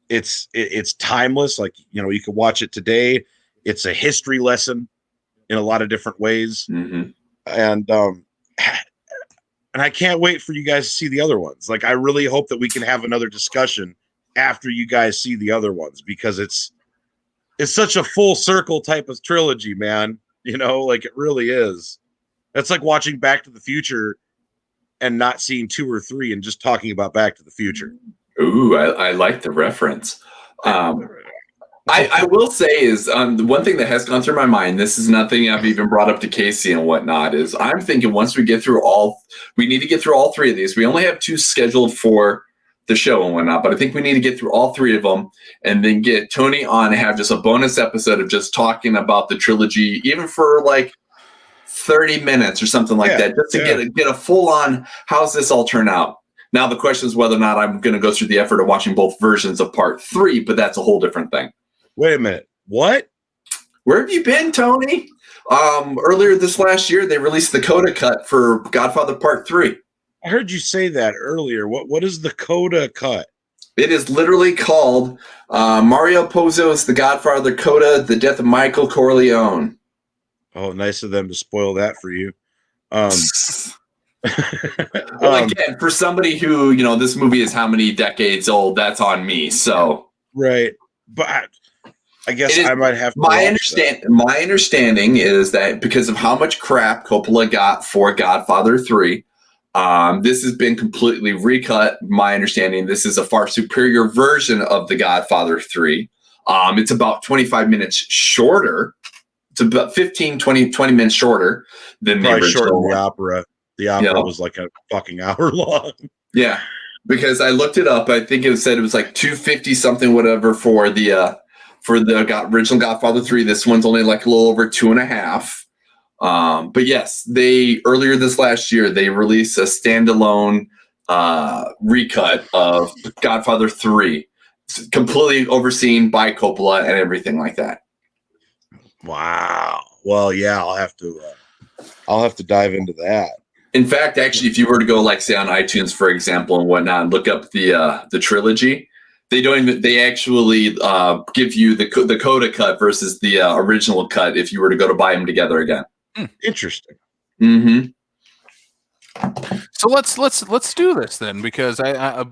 it's timeless. Like you can watch it today. It's a history lesson in a lot of different ways, and I can't wait for you guys to see the other ones. Like I really hope that we can have another discussion after you guys see the other ones because it's such a full circle type of trilogy, man. Like it really is. It's like watching Back to the Future and not seeing 2 or 3 and just talking about Back to the Future. Ooh, I like the reference. I will say is the one thing that has gone through my mind, this is nothing I've even brought up to Casey and whatnot, is I'm thinking once we get through we need to get through all 3 of these. We only have 2 scheduled for the show and whatnot, but I think we need to get through all 3 of them and then get Tony on and have just a bonus episode of just talking about the trilogy, even for like 30 minutes or something like that, just to get a full on how's this all turn out. Now the question is whether or not I'm going to go through the effort of watching both versions of Part 3, but that's a whole different thing. Wait a minute. What? Where have you been, Tony? Earlier this last year, they released the Coda cut for Godfather Part 3. I heard you say that earlier. What is the Coda cut? It is literally called Mario Puzo's The Godfather Coda, The Death of Michael Corleone. Oh, nice of them to spoil that for you. Well, again, for somebody who, this movie is how many decades old, that's on me. So right. But I guess I might have to my understanding is that because of how much crap Coppola got for Godfather 3, this has been completely recut. My understanding, this is a far superior version of The Godfather 3. It's about 25 minutes shorter. It's about 15, 20 minutes shorter than the original one. The opera. The opera was like a fucking hour long. Yeah, because I looked it up. I think it said it was like 250 something, whatever, for the original Godfather 3. This one's only like a little over 2.5. But yes, earlier this last year they released a standalone recut of Godfather 3, completely overseen by Coppola and everything like that. Wow. Well, yeah, I'll have to dive into that. In fact, actually, if you were to go like say on iTunes, for example, and whatnot, and look up the trilogy, they actually give you the Coda cut versus the original cut if you were to go to buy them together again. Interesting. Mm-hmm. So let's do this then, because I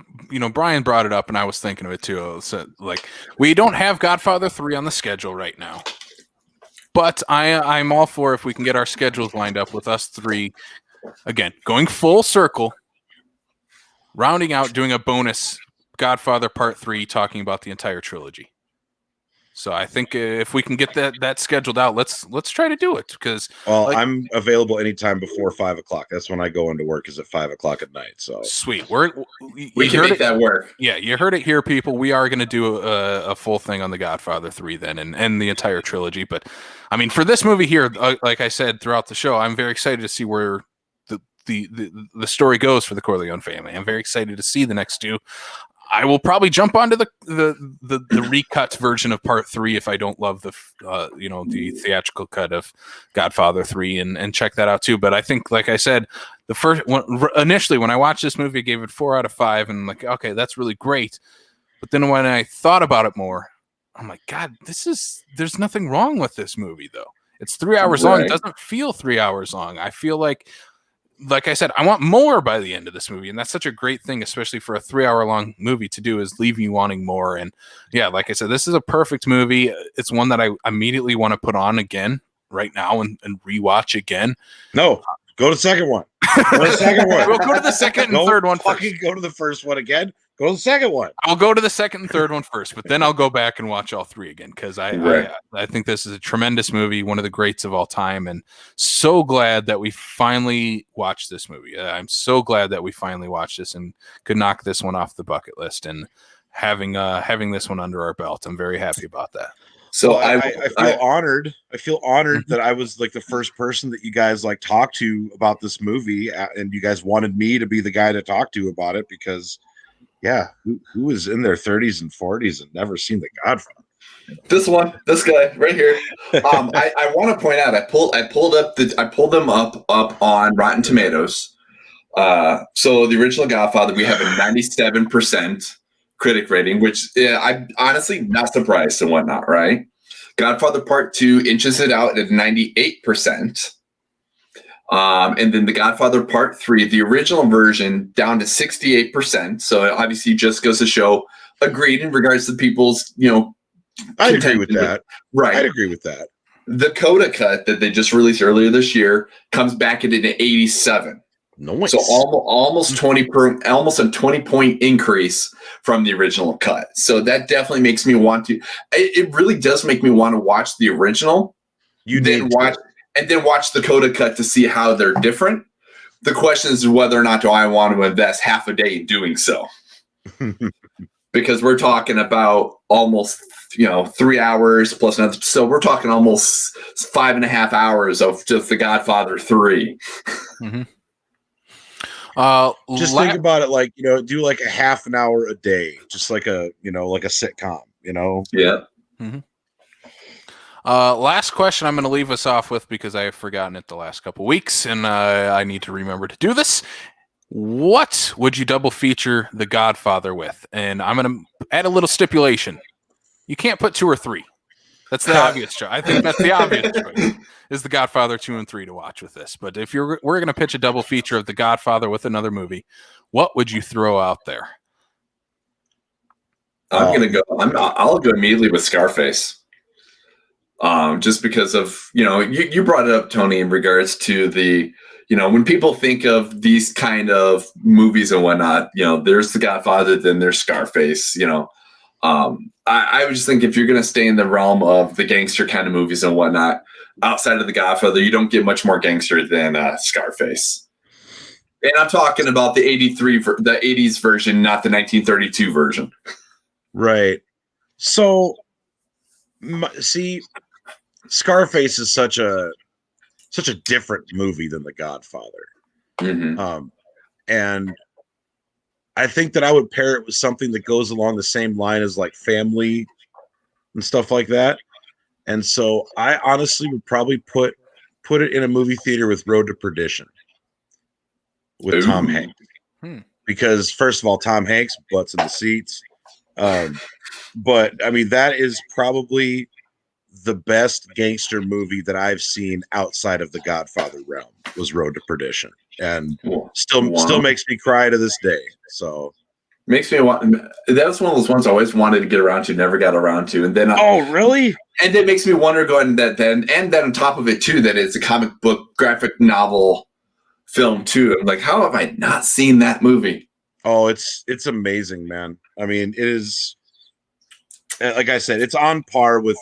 Brian brought it up and I was thinking of it too. So, like, we don't have Godfather 3 on the schedule right now, but I'm all for if we can get our schedules lined up with us three again, going full circle, rounding out, doing a bonus Godfather Part 3, talking about the entire trilogy. So I think if we can get that scheduled out, let's try to do it, because I'm available anytime before 5 o'clock. That's when I go into work, is at 5 o'clock at night. So sweet. We can make that work. Yeah, you heard it here, people. We are going to do a full thing on the Godfather 3 then, and the entire trilogy. But I mean, for this movie here, like I said throughout the show, I'm very excited to see where the story goes for the Corleone family. I'm very excited to see the next two. I will probably jump onto the recut version of Part 3 if I don't love the theatrical cut of Godfather 3 and check that out too. But I think, like I said, initially when I watched this movie, I gave it 4 out of 5, and I'm like, okay, that's really great. But then when I thought about it more, I'm like, God, there's nothing wrong with this movie though. It's 3 hours long. It doesn't feel 3 hours long. I feel like I said, I want more by the end of this movie. And that's such a great thing, especially for a 3 hour long movie to do, is leave you wanting more. And yeah, like I said, this is a perfect movie. It's one that I immediately want to put on again right now and rewatch again. No, go to the second one. Go to the second one. We'll go to the second and third one first. Go to the first one again. Go to the second one. I'll go to the second and third one first, but then I'll go back and watch all three again, because I think this is a tremendous movie, one of the greats of all time, and so glad that we finally watched this movie. I'm so glad that we finally watched this and could knock this one off the bucket list, and having this one under our belt. I'm very happy about that. So I feel honored. I feel honored that I was like the first person that you guys like talked to about this movie, and you guys wanted me to be the guy to talk to about it, because yeah, who is in their 30s and 40s and never seen The Godfather? This guy right here. I want to point out, I pulled them up on Rotten Tomatoes. So the original Godfather, we have a 97% critic rating, which I'm honestly not surprised and whatnot, right? Godfather Part 2 inches it out at 98%. And then the Godfather Part 3, the original version, down to 68%. So it obviously just goes to show, agreed in regards to people's, I'd agree with that. Right. I'd agree with that. The Coda cut that they just released earlier this year comes back at an 87. Nice. So almost a 20-point increase from the original cut. So that definitely makes me want to. It really does make me want to watch the original. And then watch the Coda cut to see how they're different. The question is whether or not do I want to invest half a day in doing so. Because we're talking about almost 3 hours plus another. So we're talking almost 5.5 hours of just The Godfather 3. Mm-hmm. Just think about it like, do like a half an hour a day, just like a sitcom, Yeah. Mm-hmm. Last question I'm going to leave us off with, because I have forgotten it the last couple weeks, and I need to remember to do this. What would you double feature The Godfather with? And I'm going to add a little stipulation. You can't put 2 or 3. That's the obvious choice. I think that's the obvious choice, is The Godfather 2 and 3 to watch with this. But if we're going to pitch a double feature of The Godfather with another movie, what would you throw out there? I'll go immediately with Scarface. Just because of, you brought it up, Tony, in regards to the, when people think of these kind of movies and whatnot, there's The Godfather, then there's Scarface, I would just think if you're going to stay in the realm of the gangster kind of movies and whatnot, outside of The Godfather, you don't get much more gangster than Scarface. And I'm talking about the 80s version, not the 1932 version. Right. So, see, Scarface is such a different movie than The Godfather. Mm-hmm. And I think that I would pair it with something that goes along the same line as like Family and stuff like that. And so I honestly would probably put it in a movie theater with Road to Perdition with Tom Ooh. Hanks. Hmm. Because first of all, Tom Hanks butts in the seats. But I mean, that is probably the best gangster movie that I've seen outside of the Godfather realm was Road to Perdition, and still Wow. makes me cry to this day. So, Makes me want. That's one of those ones I always wanted to get around to, never got around to, and then oh really? and it makes me wonder. Going that then, and then on top of it too, that it's a comic book graphic novel film too. I'm like, how have I not seen that movie? Oh, it's amazing, man. I mean, it is like I said, it's on par with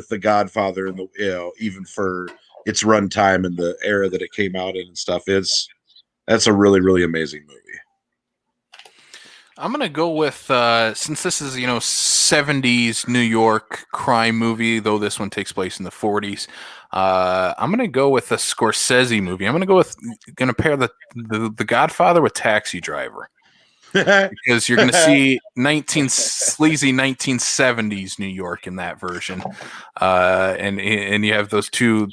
the Godfather and the even for its runtime and the era that it came out in and stuff. That's a really really amazing movie. I'm gonna go with since this is 70s New York crime movie, though this one takes place in the 40s. I'm gonna go with a Scorsese movie. I'm gonna pair the Godfather with Taxi Driver, because you're gonna see sleazy 1970s New York in that version, and you have those two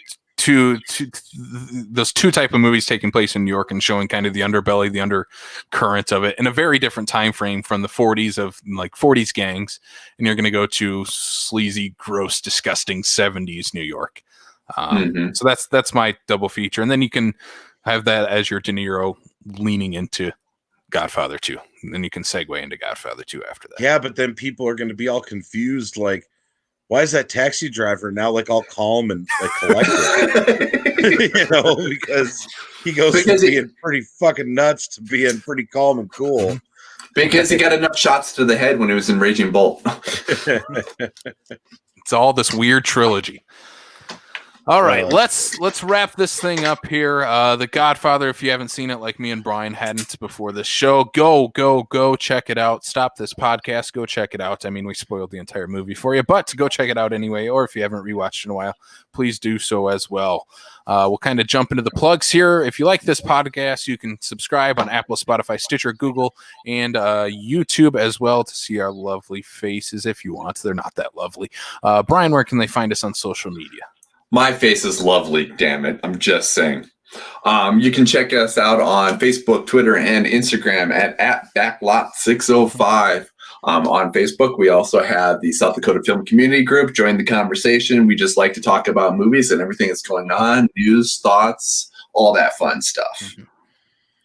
type of movies taking place in New York and showing kind of the underbelly, the undercurrent of it in a very different time frame from the 40s of like 40s gangs, and you're going to go to sleazy, gross, disgusting 70s New York. So that's my double feature, and then you can have that as your De Niro leaning into Godfather 2, and then you can segue into Godfather 2 after that. Yeah, but then people are going to be all confused, like, why is that taxi driver now like all calm and like collected? Because he goes from being pretty fucking nuts to being pretty calm and cool. Because he got enough shots to the head when he was in Raging Bull. It's all this weird trilogy. All right, let's wrap this thing up here. The Godfather, if you haven't seen it like me and Brian hadn't before this show, go check it out. Stop this podcast, go check it out. I mean, we spoiled the entire movie for you, but go check it out anyway, or if you haven't rewatched in a while, please do so as well. We'll kind of jump into the plugs here. If you like this podcast, you can subscribe on Apple, Spotify, Stitcher, Google, and YouTube as well to see our lovely faces if you want. They're not that lovely. Brian, where can they find us on social media? My face is lovely, damn it. I'm just saying. You can check us out on Facebook, Twitter, and Instagram at Backlot605. On Facebook, we also have the South Dakota Film Community Group. Join the conversation. We just like to talk about movies and everything that's going on, news, thoughts, all that fun stuff. Mm-hmm.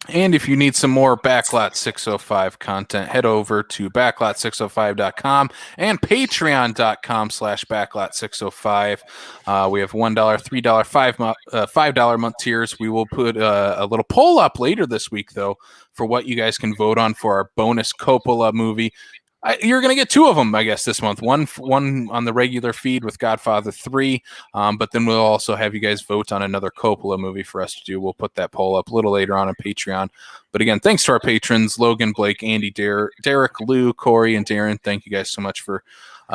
And if you need some more Backlot 605 content, head over to backlot605.com and patreon.com/backlot605. We have $1, $3, $5 month tiers. We will put a little poll up later this week, though, for what you guys can vote on for our bonus Coppola movie. You're going to get two of them, I guess, this month. One on the regular feed with Godfather 3, but then we'll also have you guys vote on another Coppola movie for us to do. We'll put that poll up a little later on Patreon. But again, thanks to our patrons, Logan, Blake, Andy, Derek, Lou, Corey, and Darren. Thank you guys so much for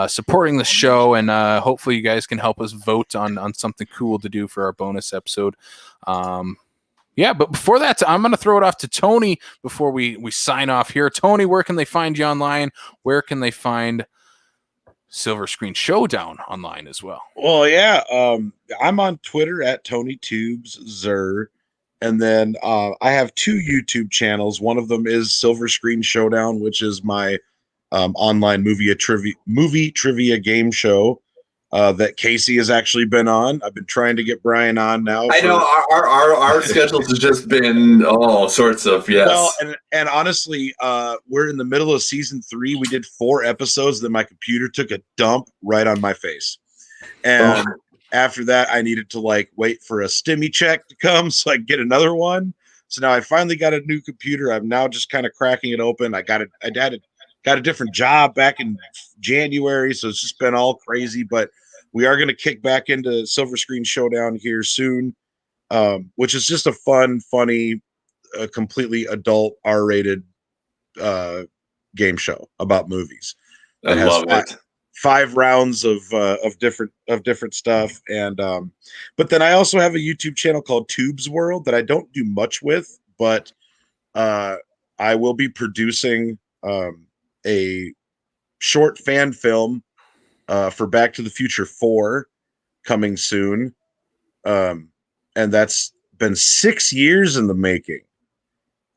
supporting the show, and hopefully you guys can help us vote on something cool to do for our bonus episode. Yeah, but before that, I'm going to throw it off to Tony before we sign off here. Tony, where can they find you online? Where can they find Silver Screen Showdown online as well? Well, yeah, I'm on Twitter at TonyTubesZer, and then I have two YouTube channels. One of them is Silver Screen Showdown, which is my online movie trivia game show that Casey has actually been on. I've been trying to get Brian on now. I know our schedules has just been all sorts of, yes. Well, and honestly, we're in the middle of season 3. We did 4 episodes. Then my computer took a dump right on my face, and after that, I needed to wait for a stimmy check to come so I could get another one. So now I finally got a new computer. I'm now just kind of cracking it open. I got a different job back in January, so it's just been all crazy. But we are going to kick back into Silver Screen Showdown here soon, which is just a fun, funny, completely adult R-rated game show about movies. I love it. 5 rounds of different stuff, and but then I also have a YouTube channel called Tubes World that I don't do much with, but I will be producing a short fan film for Back to the Future 4 coming soon. And that's been 6 years in the making.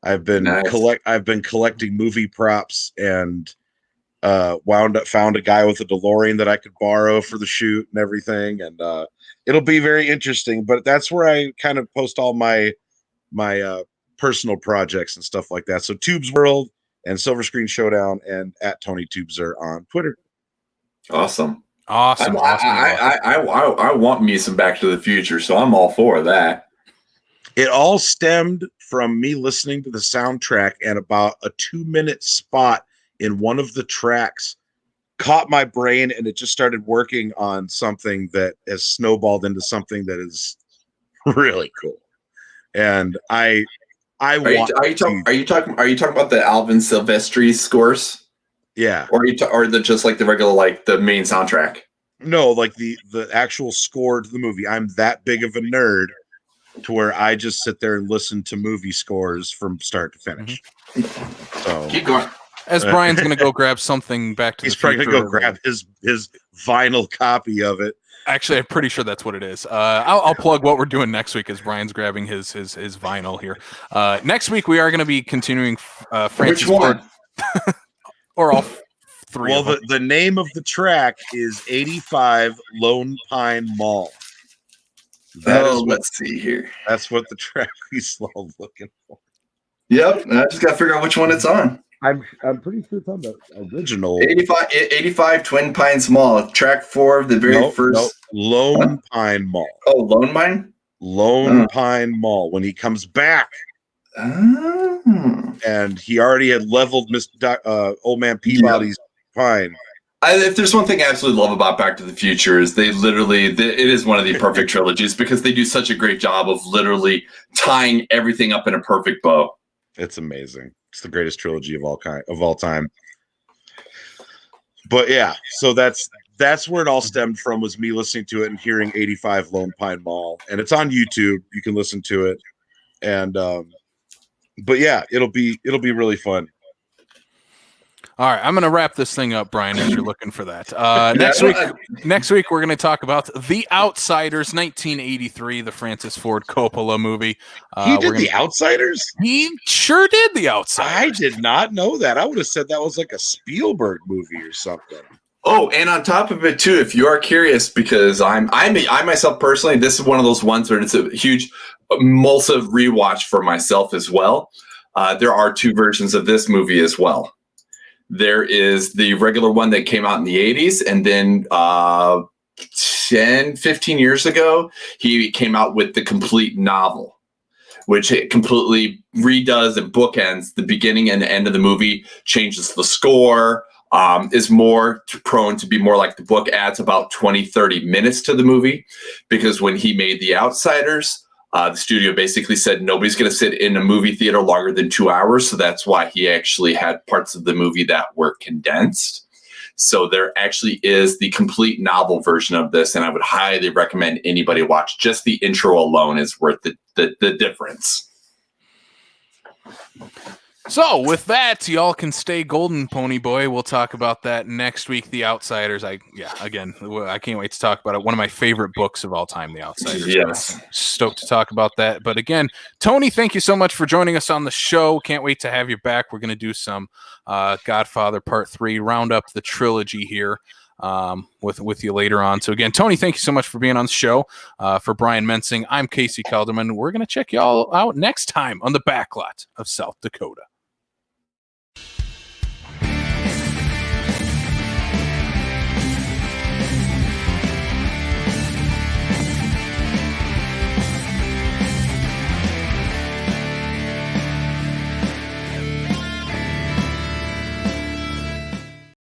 I've been collecting movie props and found a guy with a DeLorean that I could borrow for the shoot and everything. And it'll be very interesting, but that's where I kind of post all my personal projects and stuff like that. So Tubes World and Silver Screen Showdown and at Tony Tubes are on Twitter. Awesome. I want me some Back to the Future, so I'm all for that. It all stemmed from me listening to the soundtrack, and about a 2-minute spot in one of the tracks caught my brain, and it just started working on something that has snowballed into something that is really cool. And are you talking about the Alvin Silvestri scores? Yeah. Or just like the regular, like the main soundtrack? No, like the actual score to the movie. I'm that big of a nerd to where I just sit there and listen to movie scores from start to finish. Mm-hmm. So keep going. As Brian's going to go grab something Back to the Future. He's probably going to go grab his vinyl copy of it. Actually, I'm pretty sure that's what it is. I'll plug what we're doing next week as Brian's grabbing his vinyl here. Next week, we are going to be continuing Francis Ford. Or all three. Well, the name of the track is 85 Lone Pine Mall. Let's see here. That's what the track he's looking for. Yep, I just got to figure out which one it's on. I'm pretty sure it's on the original. 85 Twin Pines Mall, track 4 of the very first. Lone Pine Mall. Oh, Lone Pine? Lone Pine Mall. When he comes back. And he already had leveled Old Man Peabody's pine. If there's one thing I absolutely love about Back to the Future is it is one of the perfect trilogies because they do such a great job of literally tying everything up in a perfect bow. It's amazing. It's the greatest trilogy of all time. But yeah, so that's where it all stemmed from, was me listening to it and hearing 85 Lone Pine Mall, and it's on YouTube. You can listen to it, and but yeah, it'll be really fun. All right, I'm going to wrap this thing up, Brian, as you're looking for that. Next week, we're going to talk about The Outsiders, 1983, the Francis Ford Coppola movie. He did The Outsiders? He sure did The Outsiders. I did not know that. I would have said that was like a Spielberg movie or something. Oh, and on top of it, too, if you are curious, because I myself personally, this is one of those ones where it's a huge emulsive rewatch for myself as well. There are 2 versions of this movie as well. There is the regular one that came out in the 80s, and then 10, 15 years ago, he came out with the complete novel, which it completely redoes and bookends the beginning and the end of the movie, changes the score, is more prone to be more like the book, adds about 20, 30 minutes to the movie, because when he made The Outsiders, the studio basically said nobody's going to sit in a movie theater longer than 2 hours. So that's why he actually had parts of the movie that were condensed. So there actually is the complete novel version of this. And I would highly recommend anybody watch. Just the intro alone is worth the difference. So with that, y'all can stay golden, Pony Boy. We'll talk about that next week. The Outsiders. I can't wait to talk about it. One of my favorite books of all time, The Outsiders. Yes. Stoked to talk about that. But again, Tony, thank you so much for joining us on the show. Can't wait to have you back. We're going to do some Godfather Part 3, round up the trilogy here with you later on. So again, Tony, thank you so much for being on the show. For Brian Mensing, I'm Casey Calderman. We're going to check y'all out next time on the Backlot of South Dakota.